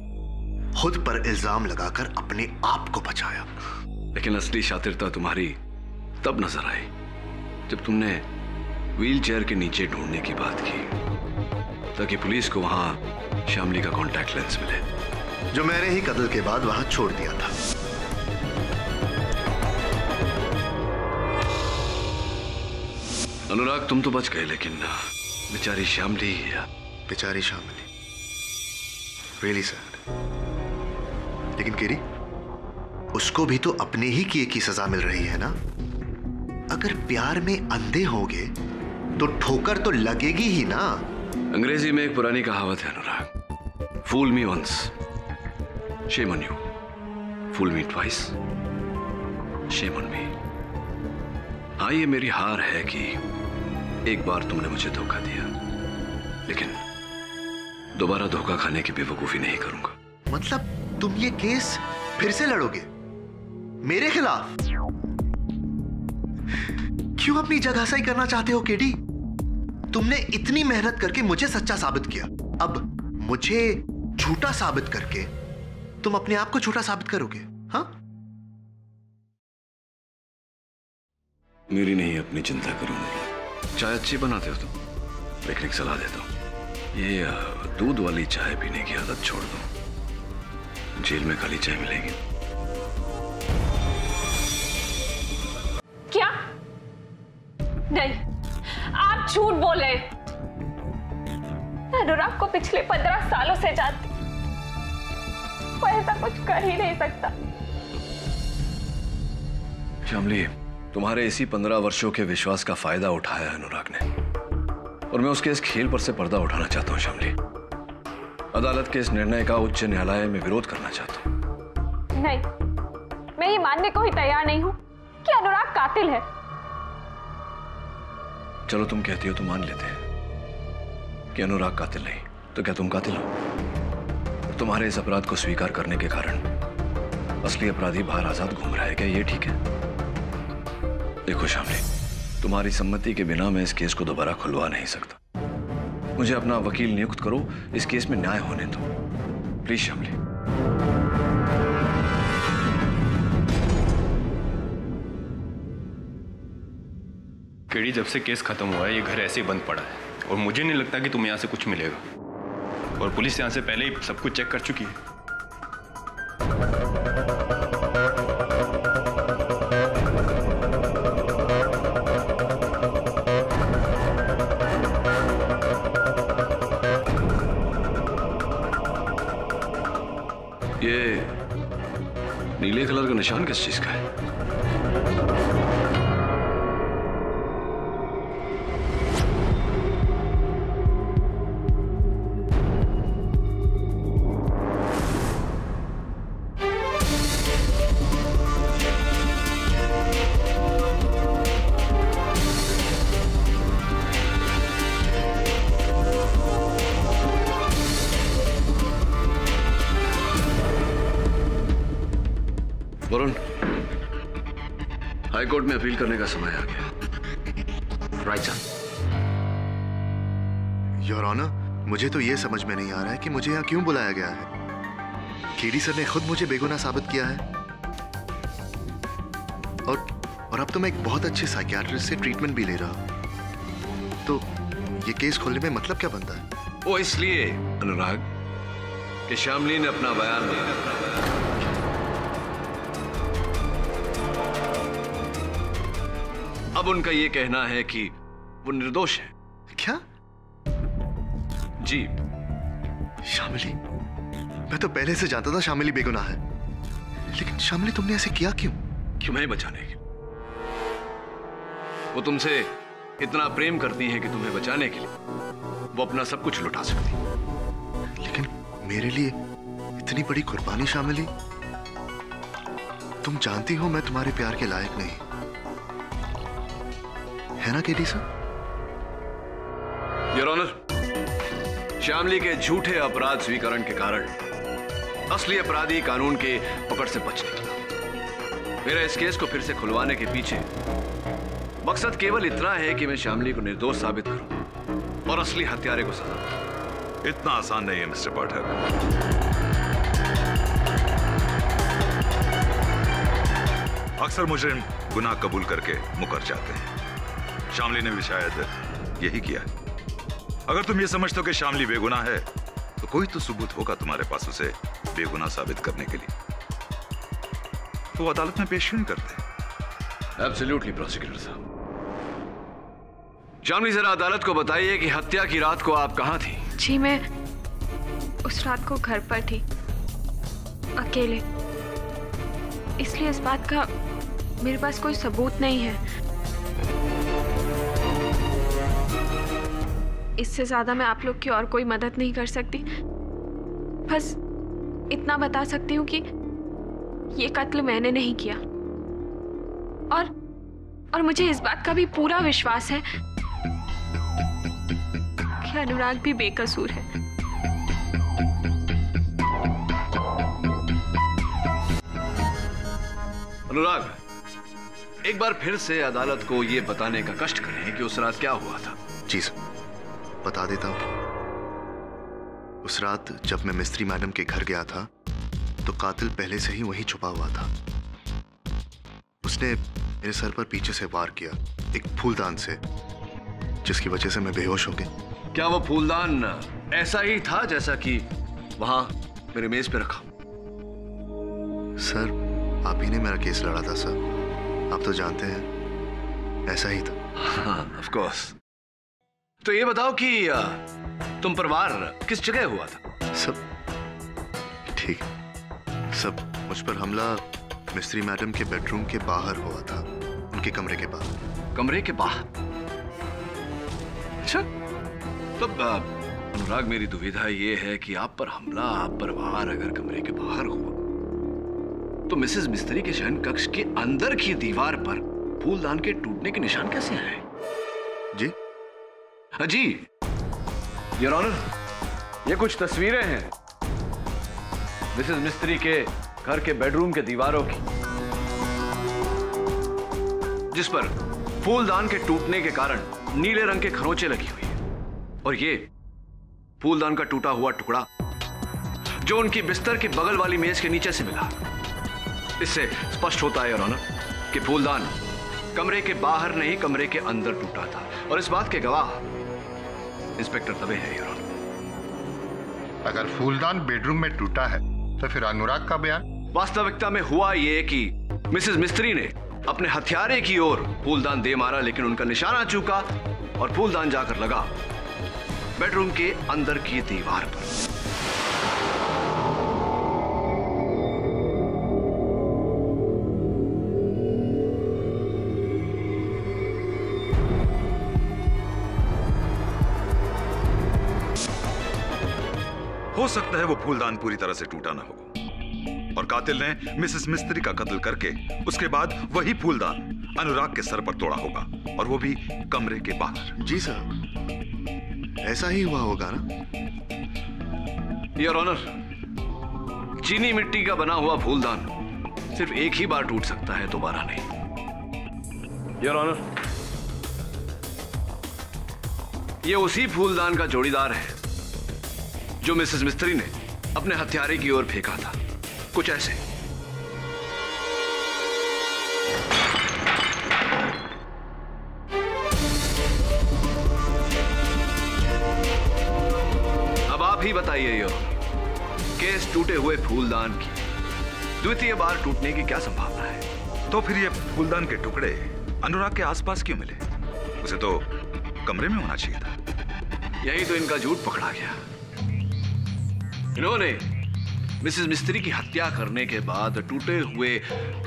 खुद पर इल्जाम लगाकर अपने आप को बचाया। लेकिन असली शातिरता तुम्हारी तब नजर आई जब तुमने व्हील चेयर के नीचे ढूंढने की बात की, ताकि पुलिस को वहां शामली का कॉन्टैक्ट लेंस मिले, जो मैंने ही कत्ल के बाद वहां छोड़ दिया था। अनुराग, तुम तो बच गए, लेकिन बेचारी शामली। बेचारी शामली, रियली सैड। लेकिन केरी, उसको भी तो अपने ही किए की सजा मिल रही है ना? अगर प्यार में अंधे होंगे तो ठोकर तो लगेगी ही ना। अंग्रेजी में एक पुरानी कहावत है Anurag, fool me once, shame on you, fool me twice, shame on me. हाँ, ये मेरी हार है कि एक बार तुमने मुझे धोखा दिया, लेकिन दोबारा धोखा खाने की बेवकूफी नहीं करूंगा। मतलब तुम ये केस फिर से लड़ोगे मेरे खिलाफ? क्यों अपनी जगह सही करना चाहते हो केडी? तुमने इतनी मेहनत करके मुझे सच्चा साबित किया, अब मुझे झूठा साबित करके तुम अपने आप को झूठा साबित करोगे? हाँ, मेरी नहीं, अपनी चिंता करो। चाय अच्छी बनाते हो तुम, लेकिन एक सलाह देता हूं, ये दूध वाली चाय पीने की आदत छोड़ दो। जेल में खाली चाय मिलेगी। क्या? नहीं, आप झूठ बोले। अनुराग को पिछले 15 सालों से जानती, वो ऐसा कुछ कर ही नहीं सकता। शामली, तुम्हारे इसी 15 वर्षों के विश्वास का फायदा उठाया अनुराग ने, और मैं उसके इस खेल पर से पर्दा उठाना चाहता हूं। शामली, अदालत के इस निर्णय का उच्च न्यायालय में विरोध करना चाहता हूं। नहीं, मैं ये मानने को ही तैयार नहीं हूं कि अनुराग कातिल है। चलो, तुम कहती हो तो मान लेते हैं कि अनुराग कातिल नहीं, तो क्या तुम कातिल हो? तुम्हारे इस अपराध को स्वीकार करने के कारण असली अपराधी बाहर आजाद घूम रहा है, क्या ये ठीक है? देखो शामली, तुम्हारी सम्मति के बिना मैं इस केस को दोबारा खुलवा नहीं सकता। मुझे अपना वकील नियुक्त करो, इस केस में न्याय होने दो, प्लीज शामली। केडी, जब से केस खत्म हुआ है ये घर ऐसे ही बंद पड़ा है, और मुझे नहीं लगता कि तुम्हें यहाँ से कुछ मिलेगा, और पुलिस यहाँ से पहले ही सब कुछ चेक कर चुकी है। ये नीले कलर का निशान किस चीज का है? हाईकोर्ट में अपील करने का समय आ गया। Right sir. योर ऑनर, मुझे तो ये समझ में नहीं आ रहा है कि मुझे यहाँ क्यों बुलाया गया है। केडी सर ने खुद मुझे बेगुनाह साबित किया है और अब तो मैं एक बहुत अच्छे साइकियाट्रिस्ट से ट्रीटमेंट भी ले रहा हूँ। तो ये केस खोलने में मतलब क्या बनता है? वो इसलिए अनुराग कि श्यामली ने अपना बयान दिया। अब उनका ये कहना है कि वो निर्दोष है। क्या? जी। श्यामली? मैं तो पहले से जानता था श्यामली बेगुनाह है, लेकिन श्यामली तुमने ऐसे किया क्यों? क्यों? मैं बचाने के। वो तुमसे इतना प्रेम करती है कि तुम्हें बचाने के लिए वो अपना सब कुछ लुटा सकती है। लेकिन मेरे लिए इतनी बड़ी कुर्बानी श्यामली, तुम जानती हो मैं तुम्हारे प्यार के लायक नहीं, है ना केडी सर? योर ऑनर, श्यामली के झूठे अपराध स्वीकरण के कारण असली अपराधी कानून के पकड़ से बच निकला। मेरा इस केस को फिर से खुलवाने के पीछे मकसद केवल इतना है कि मैं श्यामली को निर्दोष साबित करूं और असली हत्यारे को सजा दूं। इतना आसान नहीं है मिस्टर पाठक। अक्सर मुजरिम गुनाह कबूल करके मुकर जाते हैं। श्यामली ने भी शायद यही किया है। अगर तुम ये समझते हो कि श्यामली बेगुनाह है तो कोई तो सबूत होगा तुम्हारे पास उसे बेगुनाह साबित करने के लिए। तो अदालत में पेश क्यों नहीं करते? एब्सोल्युटली प्रोसिक्यूटर साहब। श्यामली जरा अदालत को बताइए कि हत्या की रात को आप कहां थी? जी मैं उस रात को घर पर थी, अकेले। इसलिए इस बात का मेरे पास कोई सबूत नहीं है। इससे ज्यादा मैं आप लोग की और कोई मदद नहीं कर सकती। बस इतना बता सकती हूँ कि ये कत्ल मैंने नहीं किया और मुझे इस बात का भी पूरा विश्वास है कि अनुराग भी बेकसूर है। अनुराग, एक बार फिर से अदालत को यह बताने का कष्ट करें कि उस रात क्या हुआ था। जी सर, बता देता हूं। उस रात जब मैं मिस्त्री मैडम के घर गया था तो कातिल पहले से ही वहीं छुपा हुआ था। उसने मेरे सर पर पीछे से वार किया, एक फूलदान से, जिसकी वजह से मैं बेहोश हो गया। क्या वो फूलदान ऐसा ही था जैसा कि वहां मेरे मेज पे रखा? सर, आप ही ने मेरा केस लड़ा था सर, आप तो जानते हैं ऐसा ही था। हाँ, ऑफ कोर्स। तो ये बताओ कि तुम पर वार किस जगह हुआ था? सब ठीक, सब मुझ पर हमला मिस्त्री मैडम के बेडरूम के बाहर हुआ था, उनके कमरे के बाहर। कमरे के बाहर? अच्छा, तब अनुराग मेरी दुविधा ये है कि आप पर हमला, आप पर वार अगर कमरे के बाहर हुआ तो मिसेस मिस्त्री के शयन कक्ष के अंदर की दीवार पर फूलदान के टूटने के निशान कैसे आए? जी जी योर ऑनर, ये कुछ तस्वीरें हैं मिसेस मिस्त्री के घर के बेडरूम के दीवारों की, जिस पर फूलदान के टूटने के कारण नीले रंग के खरोंचे लगी हुई है। और ये फूलदान का टूटा हुआ टुकड़ा जो उनकी बिस्तर की बगल वाली मेज के नीचे से मिला। इससे स्पष्ट होता है योर ऑनर कि फूलदान कमरे के बाहर नहीं, कमरे के अंदर टूटा था। और इस बात के गवाह इंस्पेक्टर दबे हैं योर ऑनर। अगर फूलदान बेडरूम में टूटा है तो फिर अनुराग का बयान? वास्तविकता में हुआ यह कि मिसेस मिस्त्री ने अपने हथियारे की ओर फूलदान दे मारा, लेकिन उनका निशाना चूका और फूलदान जाकर लगा बेडरूम के अंदर की दीवार पर। हो सकता है वो फूलदान पूरी तरह से टूटा ना हो और कातिल ने मिसेस मिस्त्री का कत्ल करके उसके बाद वही फूलदान अनुराग के सर पर तोड़ा होगा, और वो भी कमरे के बाहर। जी सर, ऐसा ही हुआ होगा ना? योर ऑनर, चीनी मिट्टी का बना हुआ फूलदान सिर्फ एक ही बार टूट सकता है, दोबारा नहीं। योर ऑनर, ये उसी फूलदान का जोड़ीदार है जो मिसेस मिस्त्री ने अपने हत्यारे की ओर फेंका था, कुछ ऐसे। अब आप ही बताइए योर ऑनर, केस टूटे हुए फूलदान की द्वितीय बार टूटने की क्या संभावना है? तो फिर ये फूलदान के टुकड़े अनुराग के आसपास क्यों मिले? उसे तो कमरे में होना चाहिए था। यही तो इनका झूठ पकड़ा गया। इन्होंने मिसेस मिस्त्री की हत्या करने के बाद टूटे हुए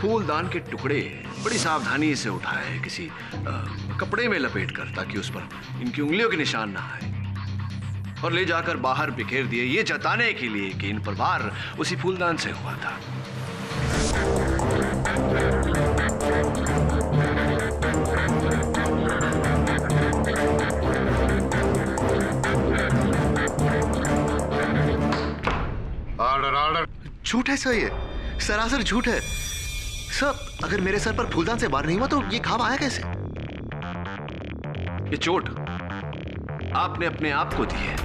फूलदान के टुकड़े बड़ी सावधानी से उठाए, किसी कपड़े में लपेटकर, ताकि उस पर इनकी उंगलियों के निशान ना आए, और ले जाकर बाहर बिखेर दिए, ये जताने के लिए कि इन पर वार उसी फूलदान से हुआ था। ऑर्डर। झूठ है सर, ये सरासर झूठ है सर। अगर मेरे सर पर फूलदान से वार नहीं हुआ तो ये घाव आया कैसे? ये चोट आपने अपने आप को दी है।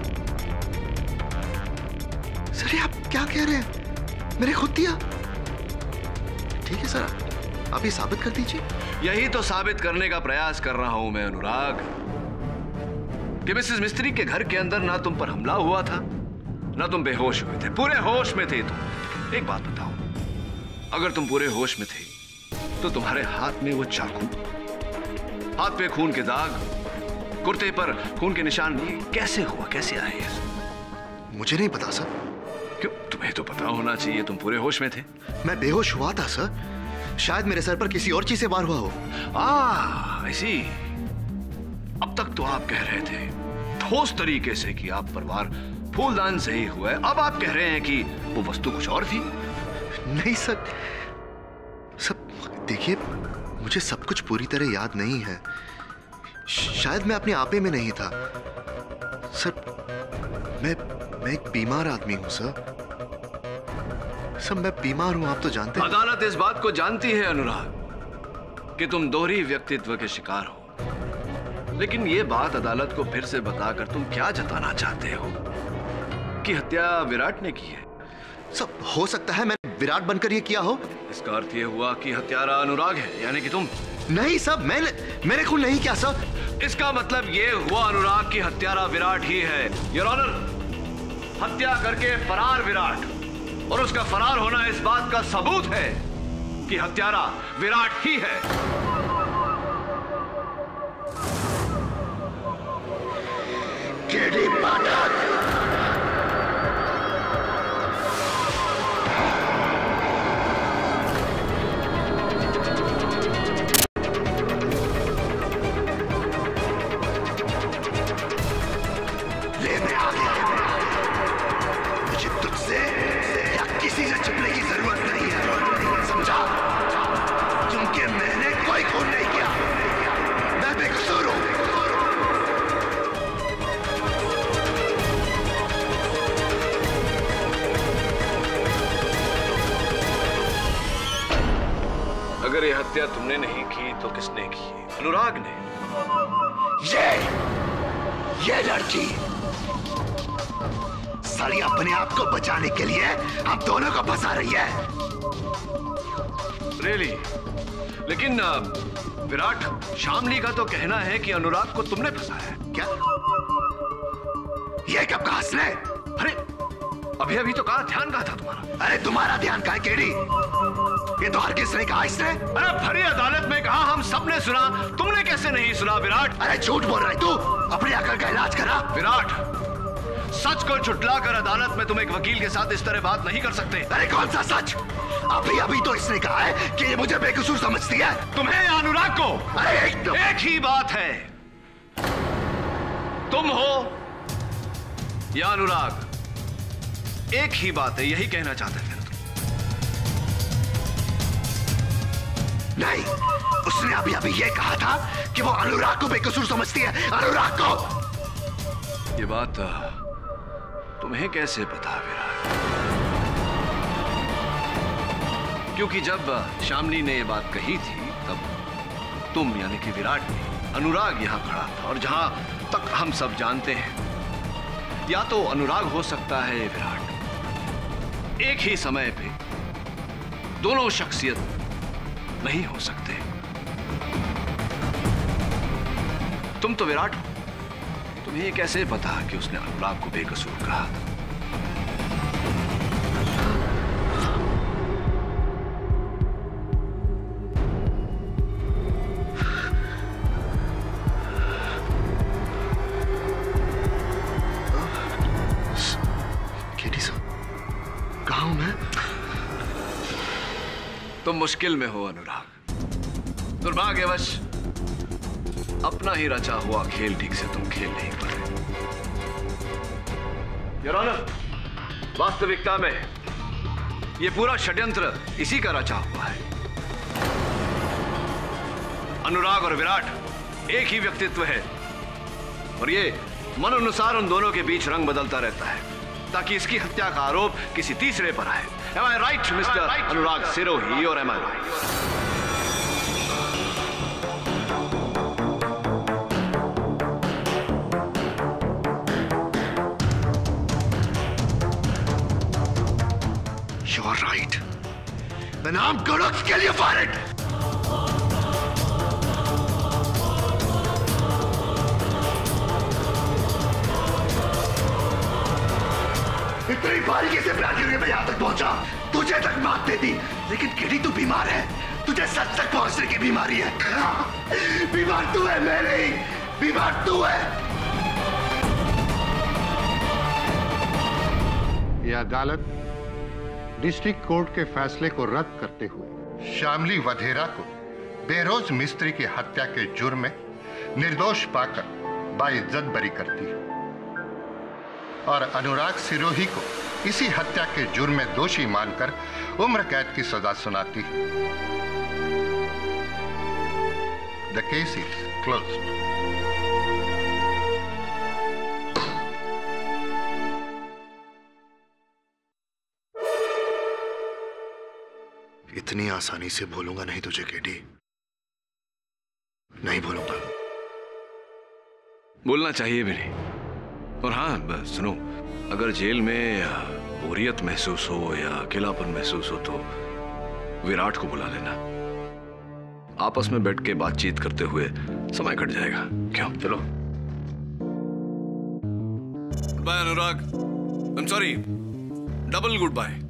सर ये आप क्या कह रहे हैं? मैंने खुद दिया। ठीक है सर, आप ये साबित कर दीजिए। यही तो साबित करने का प्रयास कर रहा हूं मैं अनुराग, कि मिसेस मिस्त्री के घर के अंदर ना तुम पर हमला हुआ था, ना तुम बेहोश हुए थे, पूरे होश में थे तुम। एक बात बताओ, अगर तुम पूरे होश में थे तो तुम्हारे हाथ में वो चाकू, हाथ पे खून के दाग, कुर्ते पर खून के निशान कैसे हुआ, कैसे आए? मुझे नहीं पता सर। क्यों? तुम्हें तो पता होना चाहिए, तुम पूरे होश में थे। मैं बेहोश हुआ था सर, शायद मेरे सर पर किसी और चीज से वार हुआ हो। ऐसी। अब तक तो आप कह रहे थे ठोस तरीके से कि आप पर वार फूलदान से ही हुआ है, अब आप कह रहे हैं कि वो वस्तु कुछ और थी। नहीं सर, सब देखिए, मुझे सब कुछ पूरी तरह याद नहीं है। शायद मैं अपने आपे में नहीं था सर। मैं एक बीमार आदमी हूं सर। मैं बीमार हूं, आप तो जानते हैं। अदालत इस बात को जानती है अनुराग कि तुम दोहरी व्यक्तित्व के शिकार हो, लेकिन ये बात अदालत को फिर से बताकर तुम क्या जताना चाहते हो कि हत्या विराट ने की है? सब हो सकता है मैंने विराट बनकर ये किया हो। इसका अर्थ ये हुआ कि हत्यारा अनुराग है, यानी कि तुम। नहीं सब, मैंने खून नहीं किया सब। इसका मतलब ये हुआ अनुराग की हत्यारा विराट ही है। योर ऑनर, हत्या करके फरार विराट, और उसका फरार होना इस बात का सबूत है कि हत्यारा विराट ही है। केडी पाठक, अगर ये हत्या तुमने नहीं की तो किसने की? अनुराग ने। ये लड़की साली अपने आप को बचाने के लिए हम दोनों को फंसा रही है। रियली? लेकिन विराट, शामली का तो कहना है कि अनुराग को तुमने फंसाया है। क्या? ये कब कहा इसने? अरे अभी तो कहा, ध्यान कहा था तुम्हारा। अरे तुम्हारा ध्यान कहा केडी? ये तो हर किसने कहा इसने। अरे भरी अदालत में कहा, हम सबने सुना, तुमने कैसे नहीं सुना विराट? अरे झूठ बोल रहा है तू, अपनी अकल का इलाज करा। विराट, सच को झुटलाकर अदालत में तुम एक वकील के साथ इस तरह बात नहीं कर सकते। अरे कौन सा सच? अभी तो इसने कहा है कि ये मुझे बेकसूर समझती है। तुम्हें या अनुराग को? अरे एक ही बात है, तुम हो या अनुराग, एक ही बात है, यही कहना चाहते थे तुम। नहीं, उसने अभी ये कहा था कि वो अनुराग को बेकसूर समझती है। अनुराग को। ये बात तुम्हें कैसे पता विराट? क्योंकि जब शामली ने ये बात कही थी तुम यानी कि विराट नहीं, अनुराग यहां खड़ा था। और जहां तक हम सब जानते हैं, या तो अनुराग हो सकता है विराट। एक ही समय पे दोनों शख्सियत नहीं हो सकते। तुम तो विराट हो, तुम्हें ये कैसे पता कि उसने अनुराग को बेकसूर कहा था? तुम मुश्किल में हो अनुराग। दुर्भाग्यवश अपना ही रचा हुआ खेल ठीक से तुम खेल नहीं पाए। योर ऑनर, वास्तविकता में ये पूरा षड्यंत्र इसी का रचा हुआ है। अनुराग और विराट एक ही व्यक्तित्व है और ये मन अनुसार उन दोनों के बीच रंग बदलता रहता है ताकि इसकी हत्या का आरोप किसी तीसरे पर आए। Am I right, Mr. Anurag Sirohi, or am I right? You're right. Then I'm gonna kill you for it. इतनी बारीकी से प्लान करके मैं यहां तक पहुंचा, तुझे तक मात दे दी, लेकिन केडी तू बीमार है। तुझे सच तक पहुंचने की बीमारी है। बीमार तू है, मैं नहीं। बीमार तू है। यह अदालत डिस्ट्रिक्ट कोर्ट के फैसले को रद्द करते हुए शामली वधेरा को बेरोज मिस्त्री की हत्या के जुर्म में निर्दोष पाकर बाइज्जत बरी करती है और अनुराग सिरोही को इसी हत्या के जुर्म में दोषी मानकर उम्र कैद की सजा सुनाती है। The case is closed. इतनी आसानी से भूलूंगा नहीं तुझे केडी, नहीं भूलूंगा। बोलना चाहिए भी नहीं। और हाँ सुनो, अगर जेल में बोरियत महसूस हो या अकेलापन महसूस हो तो विराट को बुला लेना। आपस में बैठ के बातचीत करते हुए समय कट जाएगा। क्यों? चलो। Goodbye Anurag. I am sorry, double good bye.